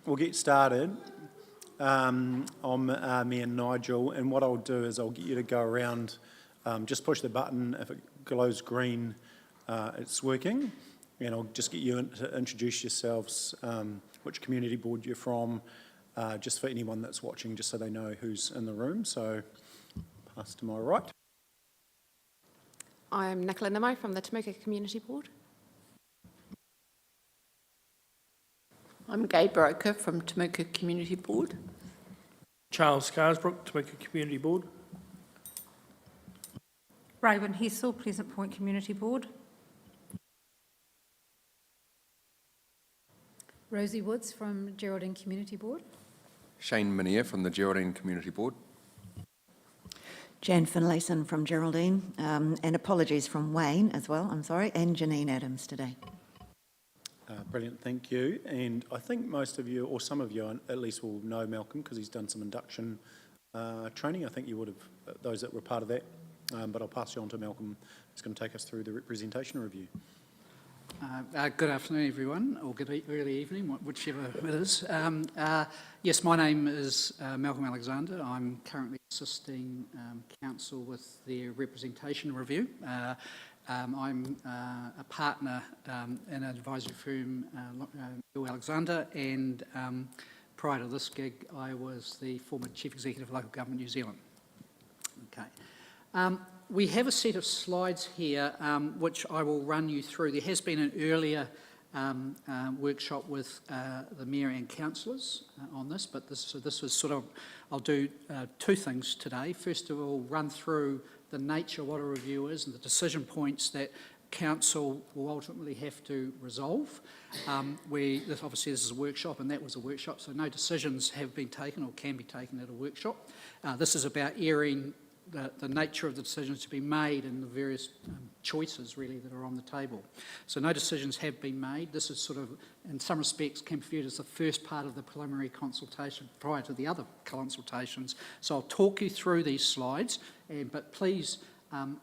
we'll get started. I'm me and Nigel, and what I'll do is I'll get you to go around, just push the button. If it glows green, it's working, and I'll just get you to introduce yourselves, which community board you're from, just for anyone that's watching, just so they know who's in the room. So, pass to my right. I'm Nicola Nimmo from the Temuka Community Board. I'm Gay Broker from Temuka Community Board. Charles Scarsbrook, Temuka Community Board. Raven Hessel, Pleasant Point Community Board. Rosie Woods from Geraldine Community Board. Shane Minier from the Geraldine Community Board. Jan Finlayson from Geraldine, and apologies from Wayne as well, I'm sorry, and Janine Adams today. Brilliant, thank you. And I think most of you, or some of you at least, will know Malcolm because he's done some induction training. I think you would have, those that were part of that. But I'll pass you on to Malcolm, who's going to take us through the representation review. Good afternoon, everyone, or good early evening, whichever it is. Yes, my name is Malcolm Alexander. I'm currently assisting Council with their representation review. I'm a partner in an advisory firm, Bill Alexander, and prior to this gig, I was the former Chief Executive of Local Government New Zealand. Okay. We have a set of slides here which I will run you through. There has been an earlier workshop with the Mayor and councillors on this, but this was sort of, I'll do two things today. First of all, run through the nature of what a review is and the decision points that Council will ultimately have to resolve. Obviously this is a workshop and that was a workshop, so no decisions have been taken or can be taken at a workshop. This is about airing the nature of the decisions to be made and the various choices really that are on the table. So no decisions have been made. This is sort of, in some respects, can be viewed as the first part of the preliminary consultation prior to the other consultations. So I'll talk you through these slides, but please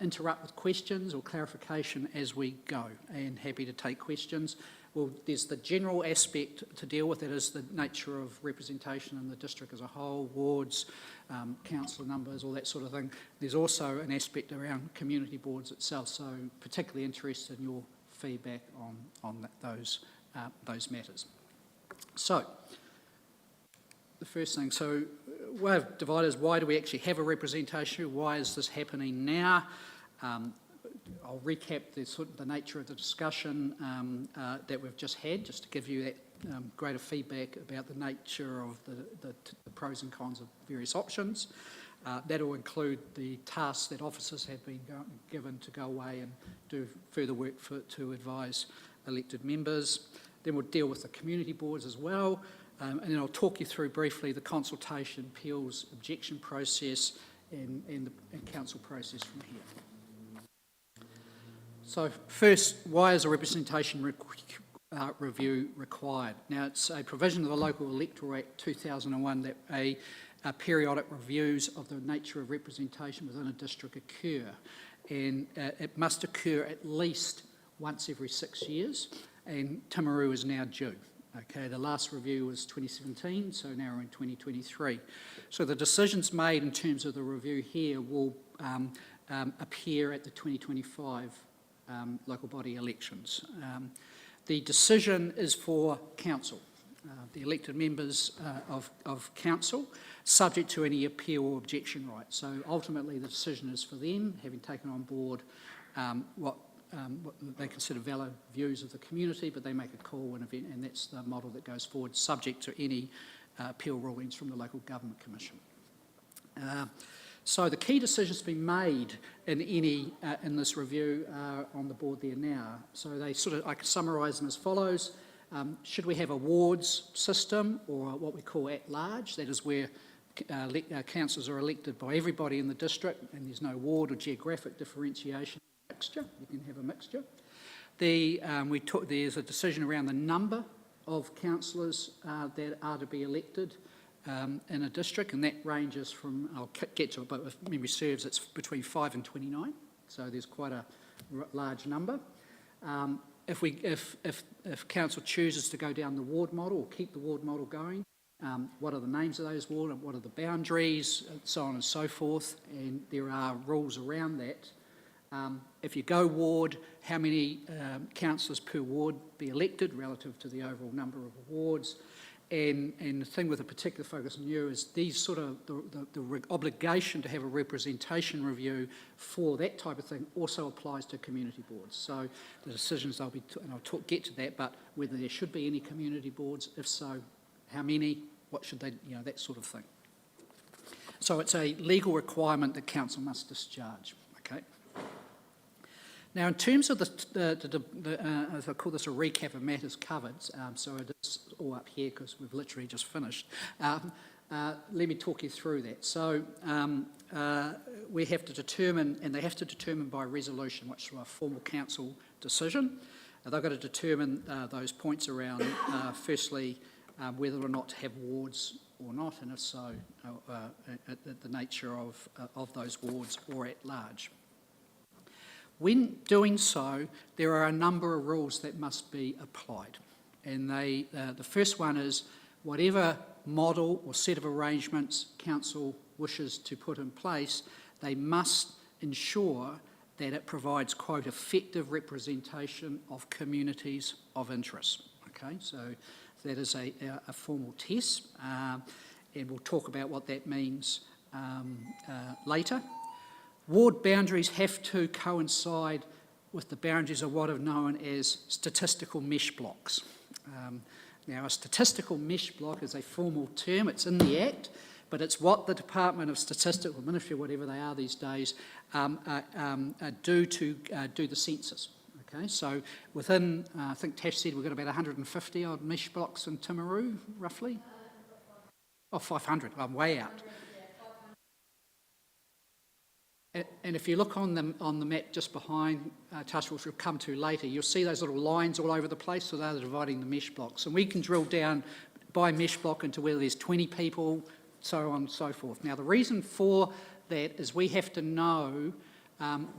interrupt with questions or clarification as we go, and happy to take questions. Well, there's the general aspect to deal with, that is the nature of representation in the district as a whole, wards, councillor numbers, all that sort of thing. There's also an aspect around community boards itself, so particularly interested in your feedback on those matters. So, the first thing, so way I've divided is why do we actually have a representation? Why is this happening now? I'll recap the nature of the discussion that we've just had, just to give you that greater feedback about the nature of the pros and cons of various options. That will include the tasks that officers have been given to go away and do further work to advise elected members. Then we'll deal with the community boards as well, and then I'll talk you through briefly the consultation, appeals, objection process, and the council process from here. So first, why is a representation review required? Now, it's a provision of the Local Electoral Act 2001 that a periodic reviews of the nature of representation within a district occur, and it must occur at least once every 6 years, and Timaru is now due. Okay, the last review was 2017, so now we're in 2023. So the decisions made in terms of the review here will appear at the 2025 local body elections. The decision is for council, the elected members of council, subject to any appeal or objection rights. So ultimately the decision is for them, having taken on board what they consider valid views of the community, but they make a call and that's the model that goes forward, subject to any appeal rulings from the Local Government Commission. So the key decisions to be made in this review are on the board there now. So I can summarise them as follows. Should we have a wards system, or what we call at large? That is where councillors are elected by everybody in the district, and there's no ward or geographic differentiation. Mixture. You can have a mixture. There's a decision around the number of councillors that are to be elected in a district, and that ranges from, I'll get to it, but if memory serves, it's between 5 and 29, so there's quite a large number. If council chooses to go down the ward model or keep the ward model going, what are the names of those wards, what are the boundaries, and so on and so forth, and there are rules around that. If you go ward, how many councillors per ward be elected relative to the overall number of wards? And the thing with a particular focus on you is these sort of, the obligation to have a representation review for that type of thing also applies to community boards. So the decisions and I'll get to that, but whether there should be any community boards, if so, how many, what should they, that sort of thing. So it's a legal requirement that council must discharge, okay? Now, in terms of as I call this a recap of matters covered, so it is all up here because we've literally just finished. Let me talk you through that. So we have to determine, and they have to determine by resolution, which is a formal council decision. They've got to determine those points around, firstly, whether or not to have wards or not, and if so, the nature of those wards or at large. When doing so, there are a number of rules that must be applied. And the first one is whatever model or set of arrangements council wishes to put in place, they must ensure that it provides, quote, effective representation of communities of interest. Okay, so that is a formal test, and we'll talk about what that means later. Ward boundaries have to coincide with the boundaries of what are known as statistical mesh blocks. Now, a statistical mesh block is a formal term. It's in the Act, but it's what the Department of Statistics, or Ministry, whatever they are these days, do to do the census. Okay, so within, I think Tash said we've got about 150 odd mesh blocks in Timaru, roughly. Oh, 500. I'm way out. And if you look on the map just behind Tash, which we'll come to later, you'll see those little lines all over the place, so they're dividing the mesh blocks. And we can drill down by mesh block into whether there's 20 people, so on and so forth. Now, the reason for that is we have to know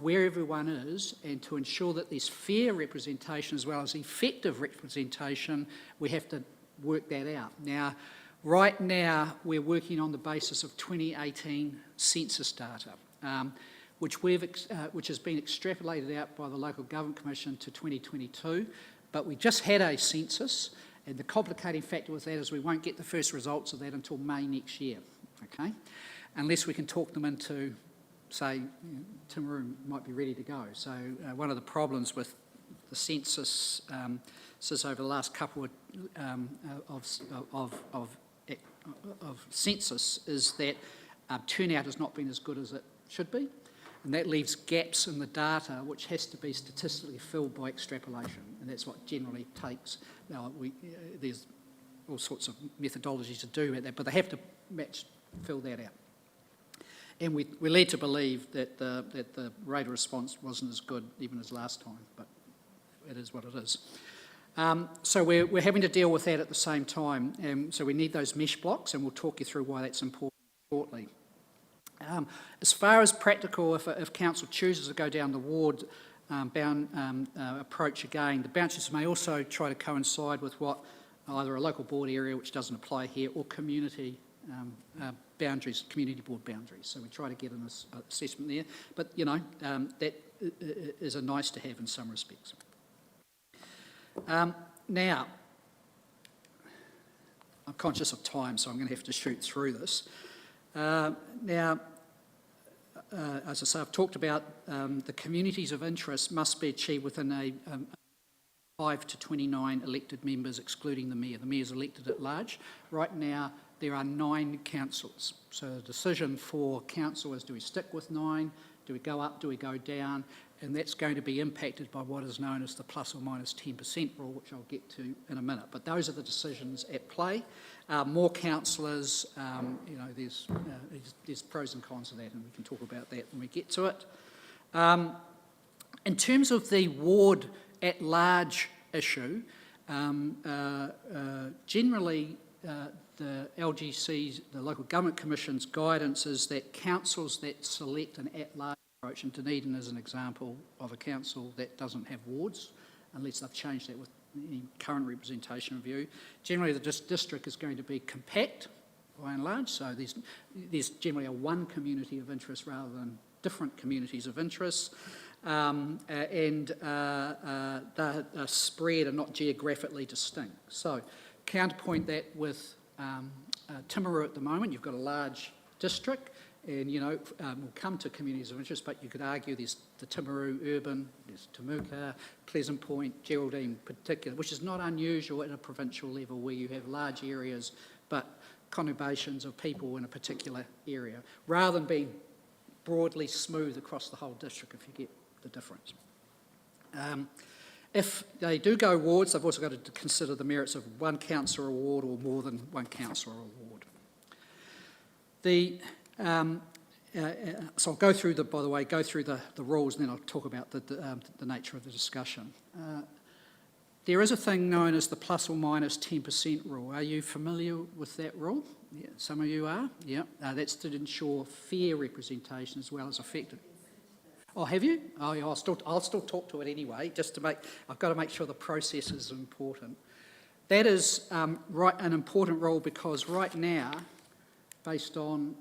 where everyone is, and to ensure that there's fair representation as well as effective representation, we have to work that out. Now, right now, we're working on the basis of 2018 census data. Which has been extrapolated out by the Local Government Commission to 2022, but we just had a census, and the complicating factor with that is we won't get the first results of that until May next year, okay? Unless we can talk them into, say, Timaru might be ready to go. So one of the problems with the census since over the last couple of census is that turnout has not been as good as it should be, and that leaves gaps in the data which has to be statistically filled by extrapolation, and that's what generally takes. Now, there's all sorts of methodologies to do that, but they have to fill that out. And we're led to believe that the rate of response wasn't as good even as last time, but it is what it is. So we're having to deal with that at the same time, and so we need those mesh blocks, and we'll talk you through why that's important shortly. As far as practical, if council chooses to go down the ward approach again, the boundaries may also try to coincide with what either a local board area, which doesn't apply here, or community boundaries, community board boundaries. So we try to get an assessment there, but that is a nice to have in some respects. Now, I'm conscious of time, so I'm going to have to shoot through this. Now, as I say, I've talked about the communities of interest must be achieved within a 5 to 29 elected members, excluding the mayor. The mayor is elected at large. Right now, there are 9 councils. So the decision for council is, do we stick with 9? Do we go up? Do we go down? And that's going to be impacted by what is known as the plus or minus 10% rule, which I'll get to in a minute. But those are the decisions at play. More councillors, there's pros and cons of that, and we can talk about that when we get to it. In terms of the ward at large issue, generally the LGC's, the Local Government Commission's guidance is that councils that select an at-large approach, and Dunedin is an example of a council that doesn't have wards, unless they've changed that with any current representation view. Generally, the district is going to be compact, by and large, so there's generally a one community of interest rather than different communities of interest, and they're spread and not geographically distinct. So counterpoint that with Timaru at the moment, you've got a large district, and we'll come to communities of interest, but you could argue there's the Timaru urban, there's Temuka, Pleasant Point, Geraldine in particular, which is not unusual at a provincial level where you have large areas but conurbations of people in a particular area, rather than being broadly smooth across the whole district, if you get the difference. If they do go wards, they've also got to consider the merits of one councillor award or more than one councillor award. So I'll go through the rules, and then I'll talk about the nature of the discussion. There is a thing known as the plus or minus 10% rule. Are you familiar with that rule? Yeah, some of you are. Yeah, that's to ensure fair representation as well as effective. Oh, have you? Oh, yeah, I'll still talk to it anyway. I've got to make sure the process is important. That is an important rule because right now, based on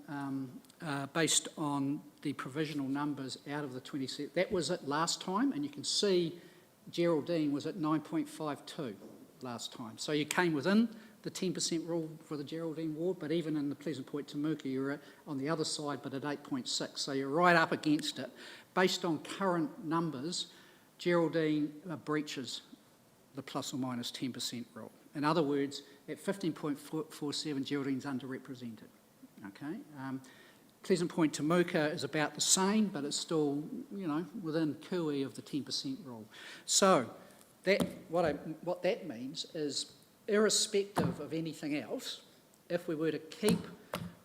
the provisional numbers out of the 27, that was it last time, and you can see Geraldine was at 9.52 last time. So you came within the 10% rule for the Geraldine ward, but even in the Pleasant Point Temuka, you're on the other side, but at 8.6. So you're right up against it. Based on current numbers, Geraldine breaches the plus or minus 10% rule. In other words, at 15.47, Geraldine's underrepresented. Okay. Pleasant Point Temuka is about the same, but it's still, within cooey of the 10% rule. So what that means is, irrespective of anything else, if we were to keep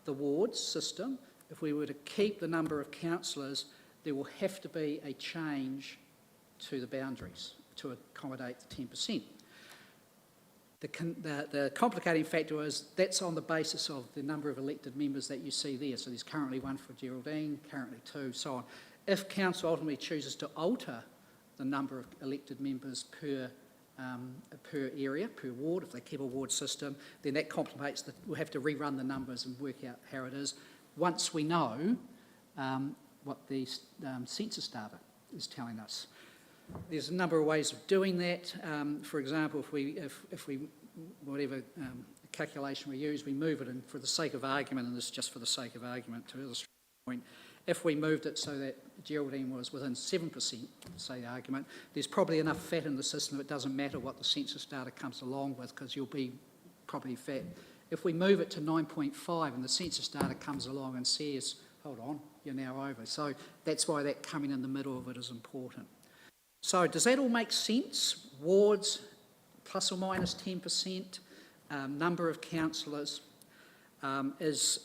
the wards system, if we were to keep the number of councillors, there will have to be a change to the boundaries to accommodate the 10%. The complicating factor is that's on the basis of the number of elected members that you see there. So there's currently one for Geraldine, currently two, so on. If council ultimately chooses to alter the number of elected members per area, per ward, if they keep a ward system, then that complicates we'll have to rerun the numbers and work out how it is once we know what the census data is telling us. There's a number of ways of doing that. For example, if we whatever calculation we use, we move it, and for the sake of argument, and this is just for the sake of argument to illustrate the point, if we moved it so that Geraldine was within 7%, say the argument, there's probably enough fat in the system that it doesn't matter what the census data comes along with, because you'll be probably fat. If we move it to 9.5 and the census data comes along and says, hold on, you're now over. So that's why that coming in the middle of it is important. So does that all make sense? Wards, plus or minus 10%, number of councillors is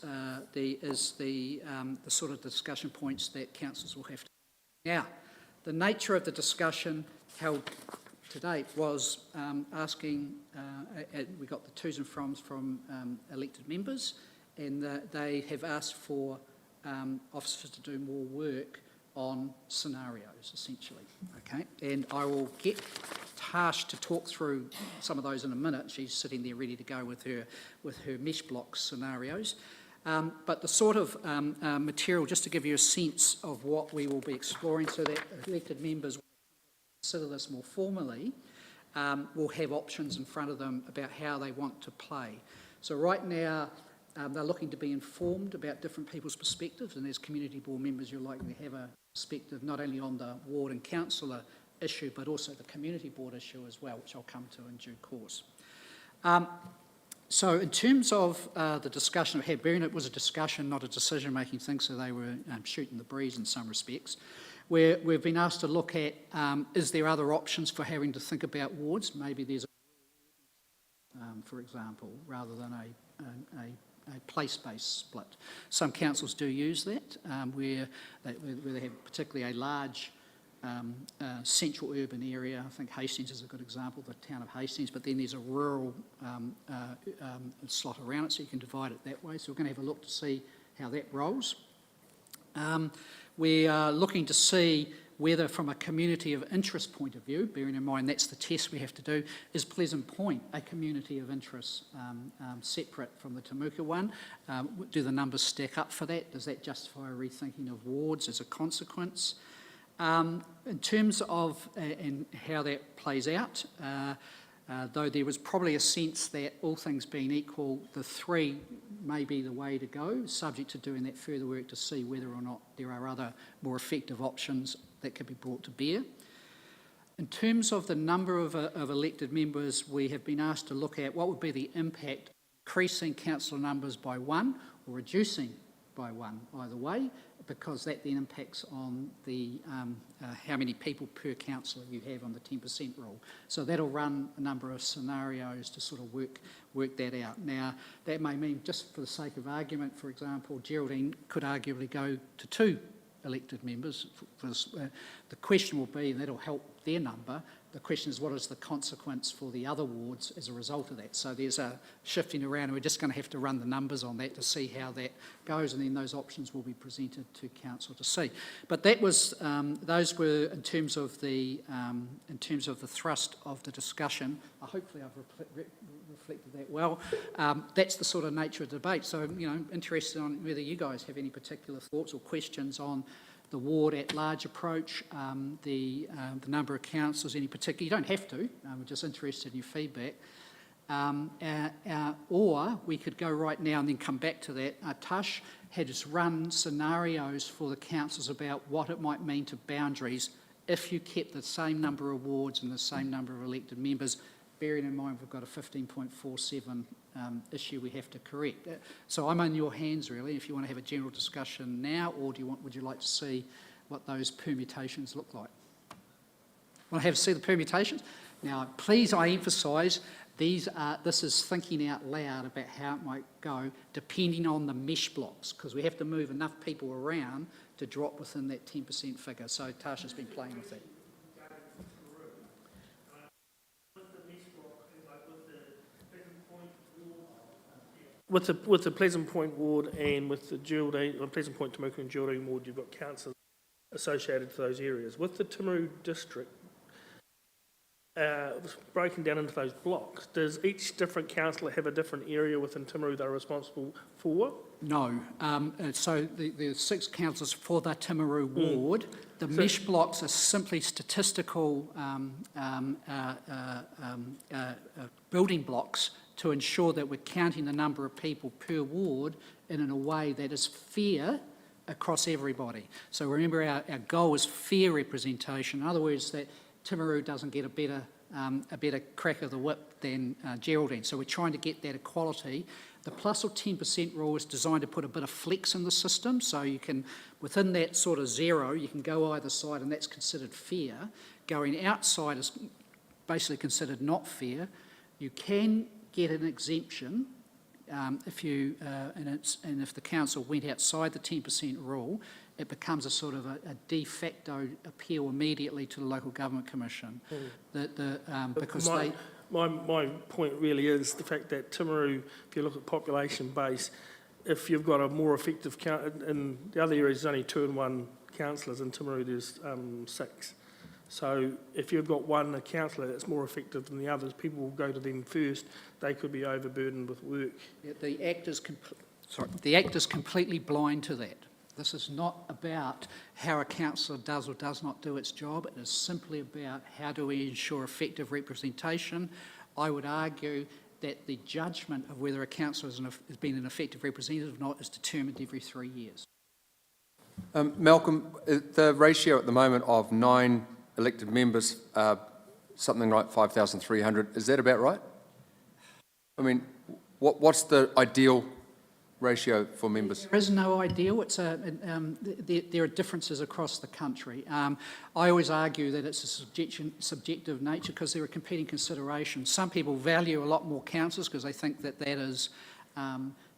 the sort of discussion points that councillors will have to. Now, the nature of the discussion held to date was asking, we got the to's and froms from elected members, and they have asked for officers to do more work on scenarios, essentially, okay? And I will get Tash to talk through some of those in a minute. She's sitting there ready to go with her mesh block scenarios. But the sort of material, just to give you a sense of what we will be exploring so that elected members will consider this more formally, will have options in front of them about how they want to play. So right now, they're looking to be informed about different people's perspectives, and as community board members, you're likely to have a perspective not only on the ward and councillor issue, but also the community board issue as well, which I'll come to in due course. So in terms of the discussion of Hadburn, it was a discussion, not a decision-making thing, so they were shooting the breeze in some respects. We've been asked to look at, is there other options for having to think about wards? Maybe there's for example, rather than a place-based split. Some councils do use that, where they have particularly a large central urban area. I think Hastings is a good example, the town of Hastings, but then there's a rural slot around it, so you can divide it that way. So we're going to have a look to see how that rolls. We are looking to see whether from a community of interest point of view, bearing in mind that's the test we have to do, is Pleasant Point a community of interest separate from the Temuka one? Do the numbers stack up for that? Does that justify a rethinking of wards as a consequence? In terms of and how that plays out, though there was probably a sense that all things being equal, the 3 may be the way to go, subject to doing that further work to see whether or not there are other more effective options that could be brought to bear. In terms of the number of elected members, we have been asked to look at what would be the impact of increasing councillor numbers by 1 or reducing by 1, either way, because that then impacts on the how many people per councillor you have on the 10% rule. So that'll run a number of scenarios to sort of work that out. Now, that may mean, just for the sake of argument, for example, Geraldine could arguably go to 2 elected members. The question will be, and that'll help their number, the question is what is the consequence for the other wards as a result of that? So there's a shifting around, and we're just going to have to run the numbers on that to see how that goes, and then those options will be presented to council to see. But that was those were in terms of the thrust of the discussion. Hopefully I've reflected that well. That's the sort of nature of debate. So interested on whether you guys have any particular thoughts or questions on the ward at large approach, the number of councillors, any particular. You don't have to. We're just interested in your feedback. Or we could go right now and then come back to that. Tash has run scenarios for the councillors about what it might mean to boundaries if you kept the same number of wards and the same number of elected members, bearing in mind we've got a 15.47 issue we have to correct. So I'm in your hands really, if you want to have a general discussion now, or would you like to see what those permutations look like? Want to see the permutations? Now, please, I emphasise, this is thinking out loud about how it might go, depending on the mesh blocks, because we have to move enough people around to drop within that 10% figure. So Tasha's been playing with that. With the Pleasant Point ward and with the Geraldine, Pleasant Point, Temuka and Geraldine ward, you've got councillors associated to those areas. With the Timaru district, broken down into those blocks, does each different councillor have a different area within Timaru they're responsible for? No. So the 6 councillors for the Timaru ward, the mesh blocks are simply statistical building blocks to ensure that we're counting the number of people per ward in a way that is fair across everybody. So remember, our goal is fair representation. In other words, that Timaru doesn't get a better crack of the whip than Geraldine. So we're trying to get that equality. The plus or 10% rule is designed to put a bit of flex in the system, so you can, within that sort of 0, you can go either side, and that's considered fair. Going outside is basically considered not fair. You can get an exemption if the council went outside the 10% rule. It becomes a sort of a de facto appeal immediately to the Local Government Commission. Because my point really is the fact that Timaru, if you look at population base, if you've got a more effective in the other areas there's only 2 and 1 councillors, in Timaru there's 6. So if you've got one councillor that's more effective than the others, people will go to them first. They could be overburdened with work. Yeah, the Act is completely blind to that. This is not about how a councillor does or does not do its job. It is simply about how do we ensure effective representation. I would argue that the judgment of whether a councillor has been an effective representative or not is determined every 3 years. Malcolm, the ratio at the moment of 9 elected members, something like 5,300, is that about right? I mean, what's the ideal ratio for members? There is no ideal. There are differences across the country. I always argue that it's a subjective nature because there are competing considerations. Some people value a lot more councillors because they think that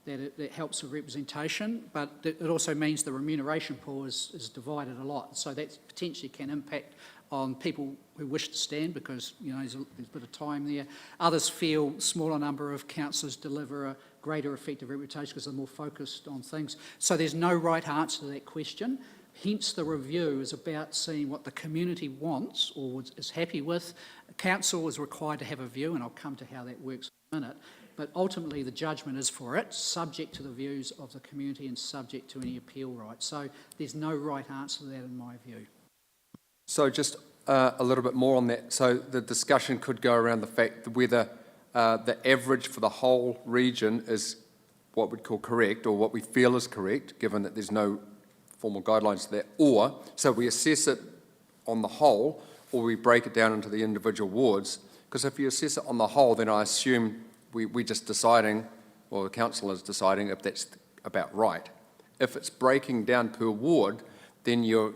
it helps with representation, but it also means the remuneration pool is divided a lot. So that potentially can impact on people who wish to stand because there's a bit of time there. Others feel smaller number of councillors deliver a greater effective reputation because they're more focused on things. So there's no right answer to that question. Hence, the review is about seeing what the community wants or is happy with. Council is required to have a view, and I'll come to how that works in a minute. But ultimately, the judgment is for it, subject to the views of the community and subject to any appeal rights. So there's no right answer to that in my view. So just a little bit more on that. So the discussion could go around the fact that whether the average for the whole region is what we'd call correct, or what we feel is correct, given that there's no formal guidelines to that, or so we assess it on the whole, or we break it down into the individual wards. Because if you assess it on the whole, then I assume we're just deciding, or the council is deciding if that's about right. If it's breaking down per ward, then you're,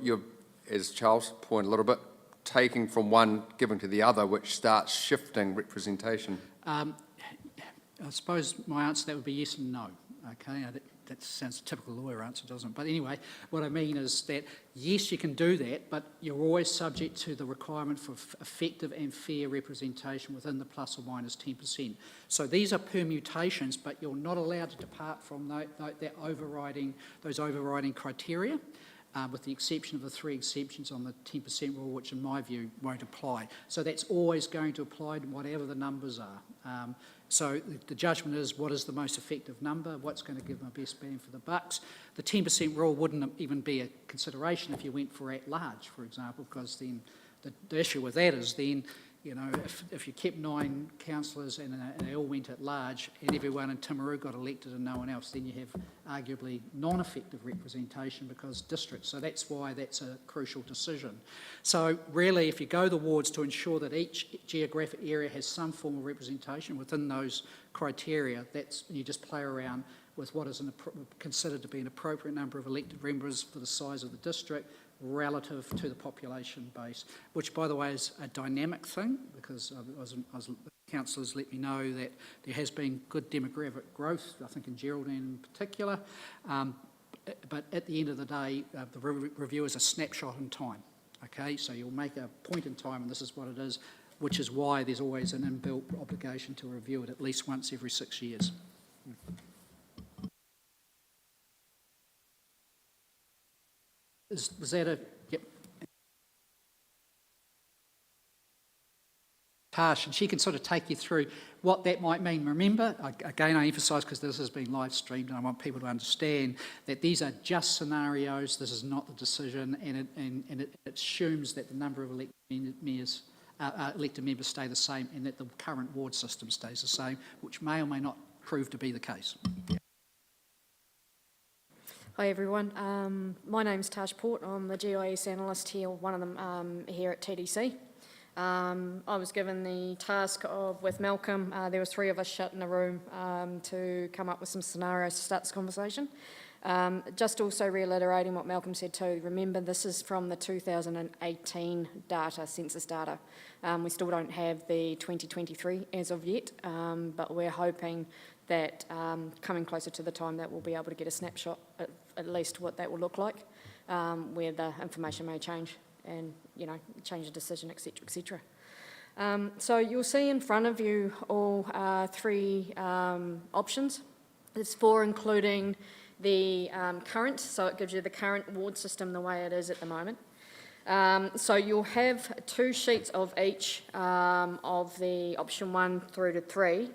as Charles pointed a little bit, taking from one, giving to the other, which starts shifting representation. I suppose my answer to that would be yes and no. Okay, that sounds a typical lawyer answer, doesn't it? But anyway, what I mean is that yes, you can do that, but you're always subject to the requirement for effective and fair representation within the plus or minus 10%. So these are permutations, but you're not allowed to depart from those overriding criteria. With the exception of the 3 exceptions on the 10% rule, which in my view won't apply. So that's always going to apply to whatever the numbers are. So the judgment is what is the most effective number, what's going to give my best bang for the bucks. The 10% rule wouldn't even be a consideration if you went for at large, for example, because then the issue with that is then, you know, if you kept 9 councillors and they all went at large and everyone in Timaru got elected and no one else, then you have arguably non-effective representation because districts. So that's why that's a crucial decision. So really, if you go the wards to ensure that each geographic area has some form of representation within those criteria, you just play around with what is considered to be an appropriate number of elected members for the size of the district, relative to the population base, which, by the way, is a dynamic thing because councillors let me know that there has been good demographic growth, I think in Geraldine in particular, but at the end of the day, the review is a snapshot in time, okay? So you'll make a point in time and this is what it is, which is why there's always an inbuilt obligation to review it at least once every 6 years. Is that a... Yep. Tash, and she can sort of take you through what that might mean. Remember, again, I emphasise because this has been live streamed and I want people to understand that these are just scenarios, this is not the decision, and it assumes that the number of elected members stay the same and that the current ward system stays the same, which may or may not prove to be the case. Hi everyone, my name's Taj Port. I'm the GIS analyst here, one of them here at TDC. I was given the task of, with Malcolm, there was 3 of us shut in a room to come up with some scenarios to start this conversation. Just also reiterating what Malcolm said too, remember this is from the 2018 data, census data. We still don't have the 2023 as of yet, but we're hoping that coming closer to the time that we'll be able to get a snapshot at least what that will look like, where the information may change and, you know, change the decision, etc., etc. So you'll see in front of you all 3 options. There's 4 including the current, so it gives you the current ward system the way it is at the moment. So you'll have 2 sheets of each of the option 1 through to 3.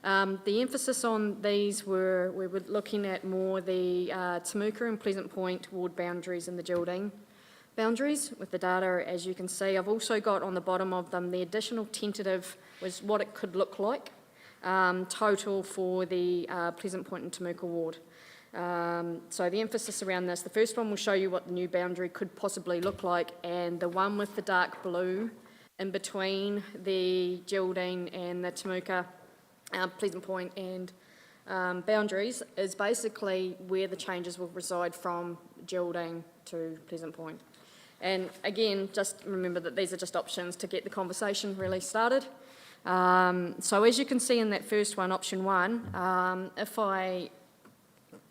The emphasis on these we were looking at more the Temuka and Pleasant Point ward boundaries and the Geraldine boundaries with the data, as you can see. I've also got on the bottom of them the additional tentative was what it could look like total for the Pleasant Point and Temuka ward. So the emphasis around this, the first one will show you what the new boundary could possibly look like, and the one with the dark blue in between the Geraldine and the Temuka Pleasant Point and boundaries is basically where the changes will reside from Geraldine to Pleasant Point. And again, just remember that these are just options to get the conversation really started. So as you can see in that first one, option 1, if I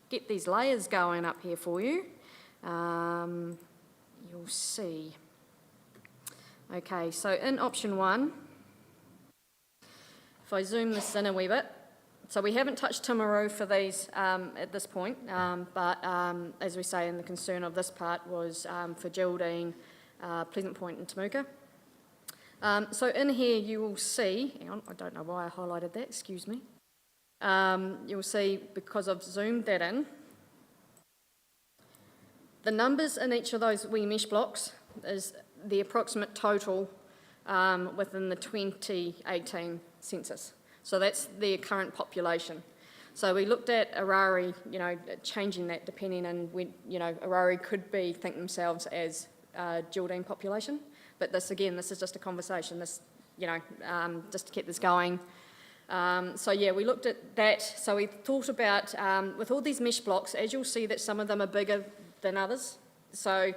get these layers going up here for you, you'll see. Okay, so in option 1, if I zoom this in a wee bit, So we haven't touched Timaru for these at this point, but as we say, the concern of this part was for Geraldine, Pleasant Point and Temuka. So in here you will see, hang on, I don't know why I highlighted that, excuse me. You'll see, because I've zoomed that in, the numbers in each of those wee mesh blocks is the approximate total within the 2018 census. So that's their current population. So we looked at Orari, changing that depending on when, Orari could think themselves as Geraldine population. But this is just a conversation, just to keep this going. So yeah, we looked at that. So we thought about, with all these mesh blocks, as you'll see that some of them are bigger than others. So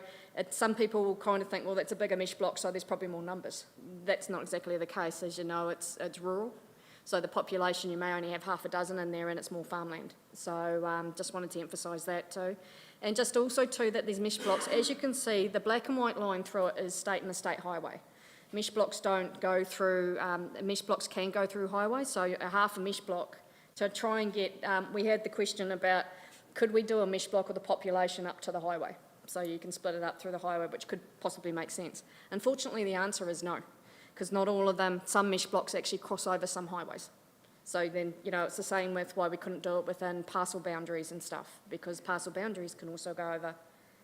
some people will kind of think, well, that's a bigger mesh block, so there's probably more numbers. That's not exactly the case. As you know, it's rural. So the population, you may only have half a dozen in there and it's more farmland. So just wanted to emphasise that too. And just also too that these mesh blocks, as you can see, the black and white line through it is state and the state highway. Mesh blocks don't go through, mesh blocks can go through highways, so a half a mesh block to try and get, we had the question about could we do a mesh block of the population up to the highway? So you can split it up through the highway, which could possibly make sense. Unfortunately, the answer is no, because not all of them, some mesh blocks actually cross over some highways. So then, it's the same with why we couldn't do it within parcel boundaries and stuff, because parcel boundaries can also go over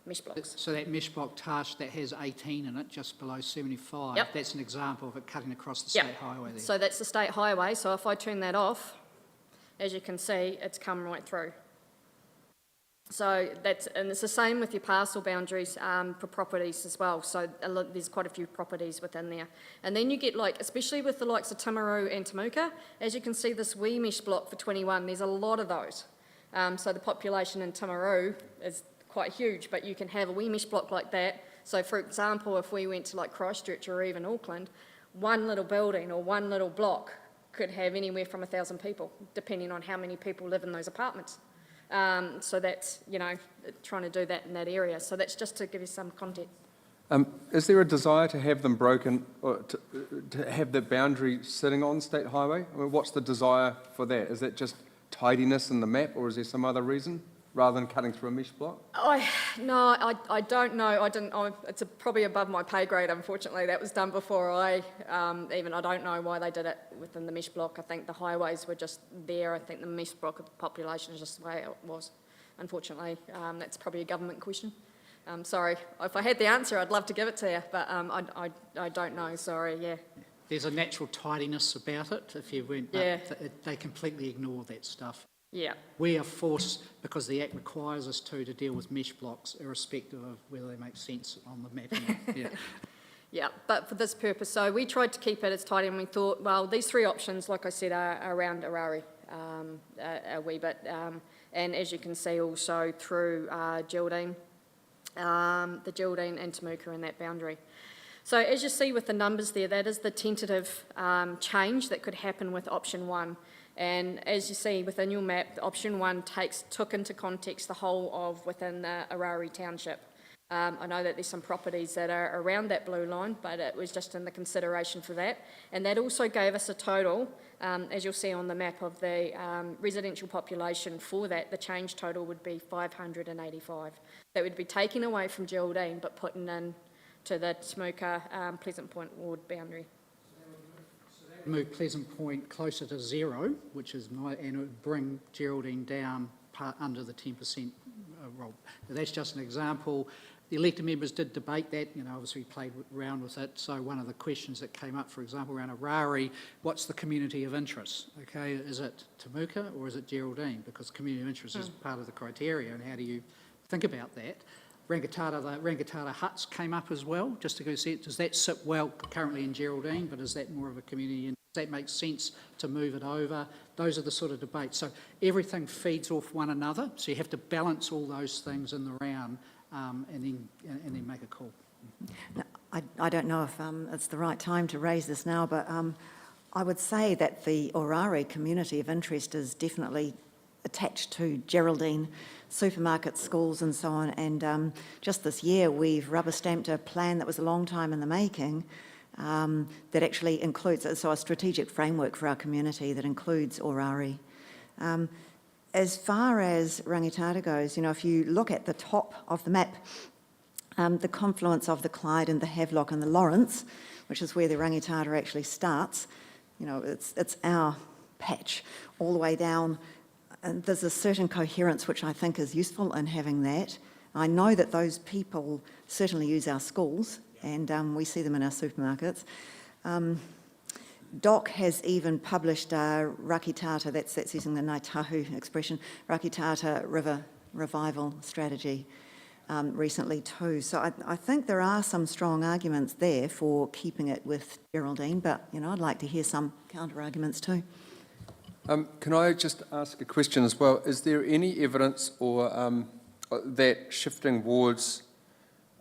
mesh blocks. So that mesh block Tash that has 18 in it, just below 75, Yep. that's an example of it cutting across the state highway there. So that's the state highway, so if I turn that off, as you can see, it's come right through. So and it's the same with your parcel boundaries for properties as well. So there's quite a few properties within there. And then you get especially with the likes of Timaru and Temuka, as you can see this wee mesh block for 21, there's a lot of those. So the population in Timaru is quite huge, but you can have a wee mesh block like that. So for example, if we went to Christchurch or even Auckland, one little building or one little block could have anywhere from 1,000 people, depending on how many people live in those apartments. So that's, trying to do that in that area. So that's just to give you some context. Is there a desire to have them broken, or to have the boundary sitting on State Highway? I mean, what's the desire for that? Is that just tidiness in the map, or is there some other reason, rather than cutting through a mesh block? I don't know. It's probably above my pay grade, unfortunately. That was done before I don't know why they did it within the mesh block. I think the highways were just there. I think the mesh block of the population is just the way it was, unfortunately. That's probably a government question. Sorry. If I had the answer, I'd love to give it to you, but I don't know. Sorry, yeah. There's a natural tidiness about it. If you went, they completely ignore that stuff. Yeah. We are forced, because the Act requires us to deal with mesh blocks, irrespective of whether they make sense on the map or not. Yeah. Yeah, but for this purpose, so we tried to keep it as tidy, and we thought, well, these three options, like I said, are around Orari a wee bit, and as you can see also through Geraldine, the Geraldine and Temuka in that boundary. So as you see with the numbers there, that is the tentative change that could happen with option one. And as you see within your map, option one took into context the whole of within the Orari township. I know that there's some properties that are around that blue line, but it was just in the consideration for that. And that also gave us a total, as you'll see on the map, of the residential population for that. The change total would be 585. That would be taken away from Geraldine, but putting in to the Temuka Pleasant Point ward boundary. Move Pleasant Point closer to zero, which is and it would bring Geraldine down under the 10% roll. That's just an example. The elected members did debate that, obviously played around with it. So one of the questions that came up, for example, around Orari, what's the community of interest? Okay, is it Temuka or is it Geraldine? Because community of interest is part of the criteria, and how do you think about that? Rangitata, the Rangitata huts came up as well, just to go see it. Does that sit well currently in Geraldine, but is that more of a community? Does that make sense to move it over? Those are the sort of debates. So everything feeds off one another, so you have to balance all those things in the round and then make a call. Now, I don't know if it's the right time to raise this now, but I would say that the Orari community of interest is definitely attached to Geraldine supermarkets, schools and so on. And just this year we've rubber stamped a plan that was a long time in the making that actually includes, so a strategic framework for our community that includes Orari. As far as Rangitata goes, if you look at the top of the map, the confluence of the Clyde and the Havelock and the Lawrence, which is where the Rangitata actually starts, it's our patch all the way down. And there's a certain coherence which I think is useful in having that. I know that those people certainly use our schools, and we see them in our supermarkets. DOC has even published a Rakitata, that's using the Ngāi Tahu expression, Rakitata River Revival Strategy recently too. So I think there are some strong arguments there for keeping it with Geraldine, but I'd like to hear some counter-arguments too. Can I just ask a question as well? Is there any evidence or that shifting wards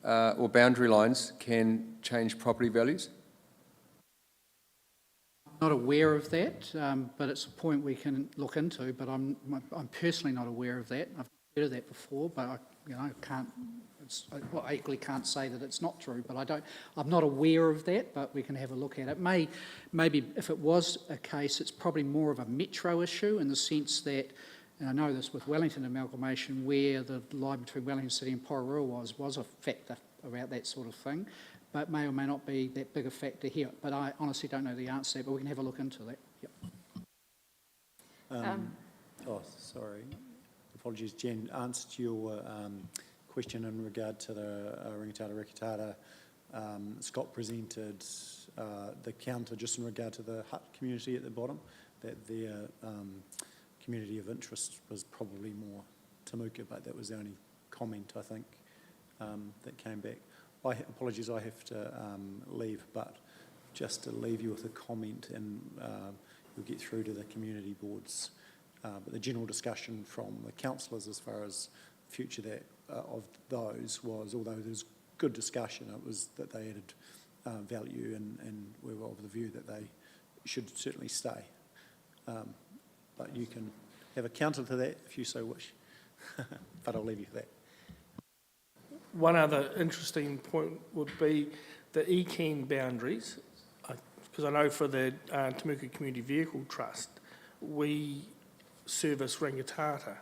or boundary lines can change property values? Not aware of that, but it's a point we can look into, but I'm personally not aware of that. I've heard of that before, but I equally can't say that it's not true, but I'm not aware of that, but we can have a look at it. Maybe if it was a case, it's probably more of a metro issue in the sense that, and I know this with Wellington amalgamation, where the line between Wellington City and Pororua was a factor about that sort of thing, but may or may not be that big a factor here. But I honestly don't know the answer, but we can have a look into that. Yep. Sorry. Apologies, Jen. Answer to your question in regard to the Rangitata Rakitata. Scott presented the counter just in regard to the hut community at the bottom, that their community of interest was probably more Temuka, but that was the only comment, I think, that came back. Apologies, I have to leave, but just to leave you with a comment, and you'll get through to the community boards. But the general discussion from the councillors as far as future of those was, although there was good discussion, it was that they added value, and we were of the view that they should certainly stay. But you can have a counter to that if you so wish, but I'll leave you for that. One other interesting point would be the ECAN boundaries, because I know for the Temuka Community Vehicle Trust, we service Rangitata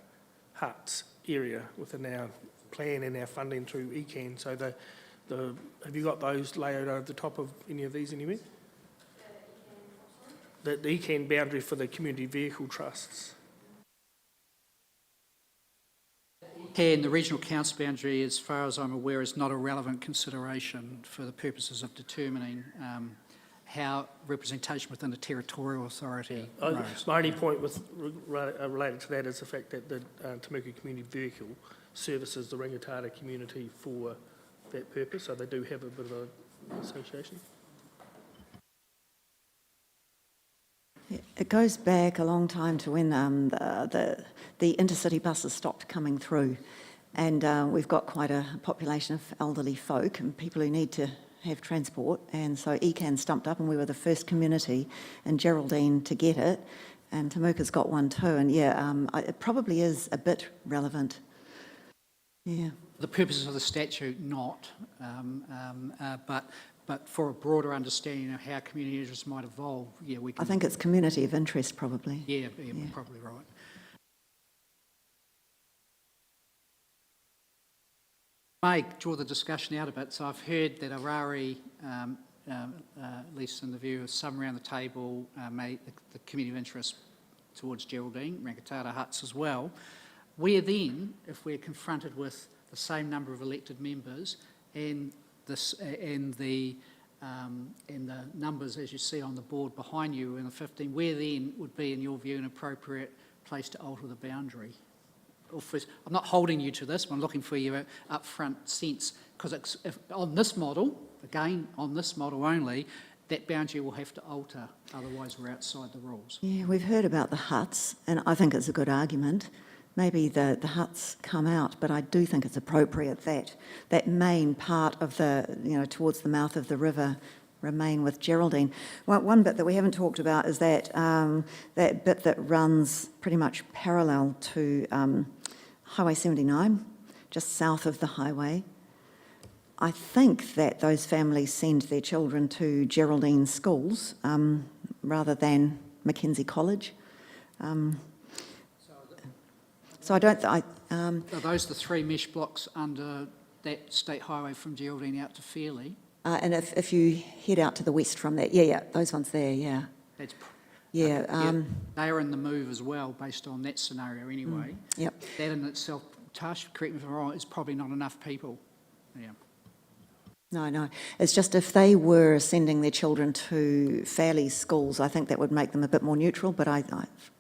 huts area within our plan and our funding through ECAN. So have you got those layered over the top of any of these anywhere? The ECAN boundary for the community vehicle trusts. And the regional council boundary, as far as I'm aware, is not a relevant consideration for the purposes of determining how representation within the territorial authority grows. My only point related to that is the fact that the Temuka Community Vehicle services the Rangitata community for that purpose, so they do have a bit of an association. It goes back a long time to when the intercity buses stopped coming through, and we've got quite a population of elderly folk and people who need to have transport, and so ECAN stumped up and we were the first community in Geraldine to get it, and Temuka's got one too, and it probably is a bit relevant. Yeah. The purposes of the statute, not, but for a broader understanding of how community interests might evolve, we can... I think it's community of interest, probably. Yeah, probably right. I may draw the discussion out a bit. So I've heard that Orari, at least in the view of some around the table, made the community of interest towards Geraldine, Rangitata huts as well. Where then, if we're confronted with the same number of elected members and the numbers, as you see on the board behind you in the 15, where then would be, in your view, an appropriate place to alter the boundary? I'm not holding you to this, but I'm looking for your upfront sense, because on this model, again, on this model only, that boundary will have to alter, otherwise we're outside the rules. Yeah, we've heard about the huts, and I think it's a good argument. Maybe the huts come out, but I do think it's appropriate that that main part of the, towards the mouth of the river remain with Geraldine. One bit that we haven't talked about is that that bit that runs pretty much parallel to Highway 79, just south of the highway. I think that those families send their children to Geraldine schools rather than Mackenzie College. So I don't, Are those the three mesh blocks under that state highway from Geraldine out to Fairley? and if you head out to the west from that, yeah, those ones there, yeah. That's Yeah, they are in the move as well, based on that scenario anyway. yep. That in itself, Tash, correct me if I'm wrong, is probably not enough people. Yeah. No. It's just if they were sending their children to Fairley schools, I think that would make them a bit more neutral, but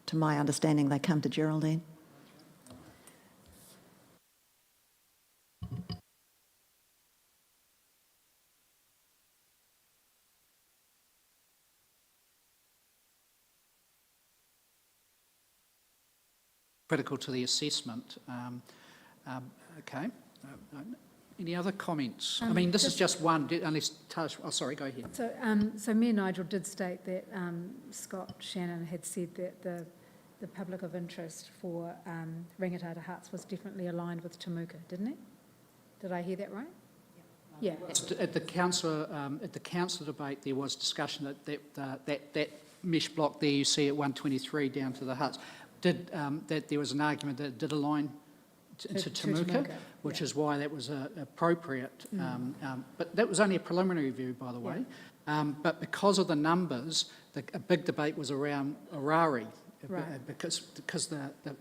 to my understanding, they come to Geraldine. Critical to the assessment. Okay. Any other comments? I mean, this is just one, unless Tash, oh, sorry, go ahead. So Mayor Nigel did state that Scott Shannon had said that the public of interest for Rangitata Huts was definitely aligned with Temuka, didn't it? Did I hear that right? Yeah. At the council debate, there was discussion that mesh block there you see at 123 down to the huts, that there was an argument that it did align to Temuka, which is why that was appropriate. But that was only a preliminary review, by the way. But because of the numbers, a big debate was around Orari, because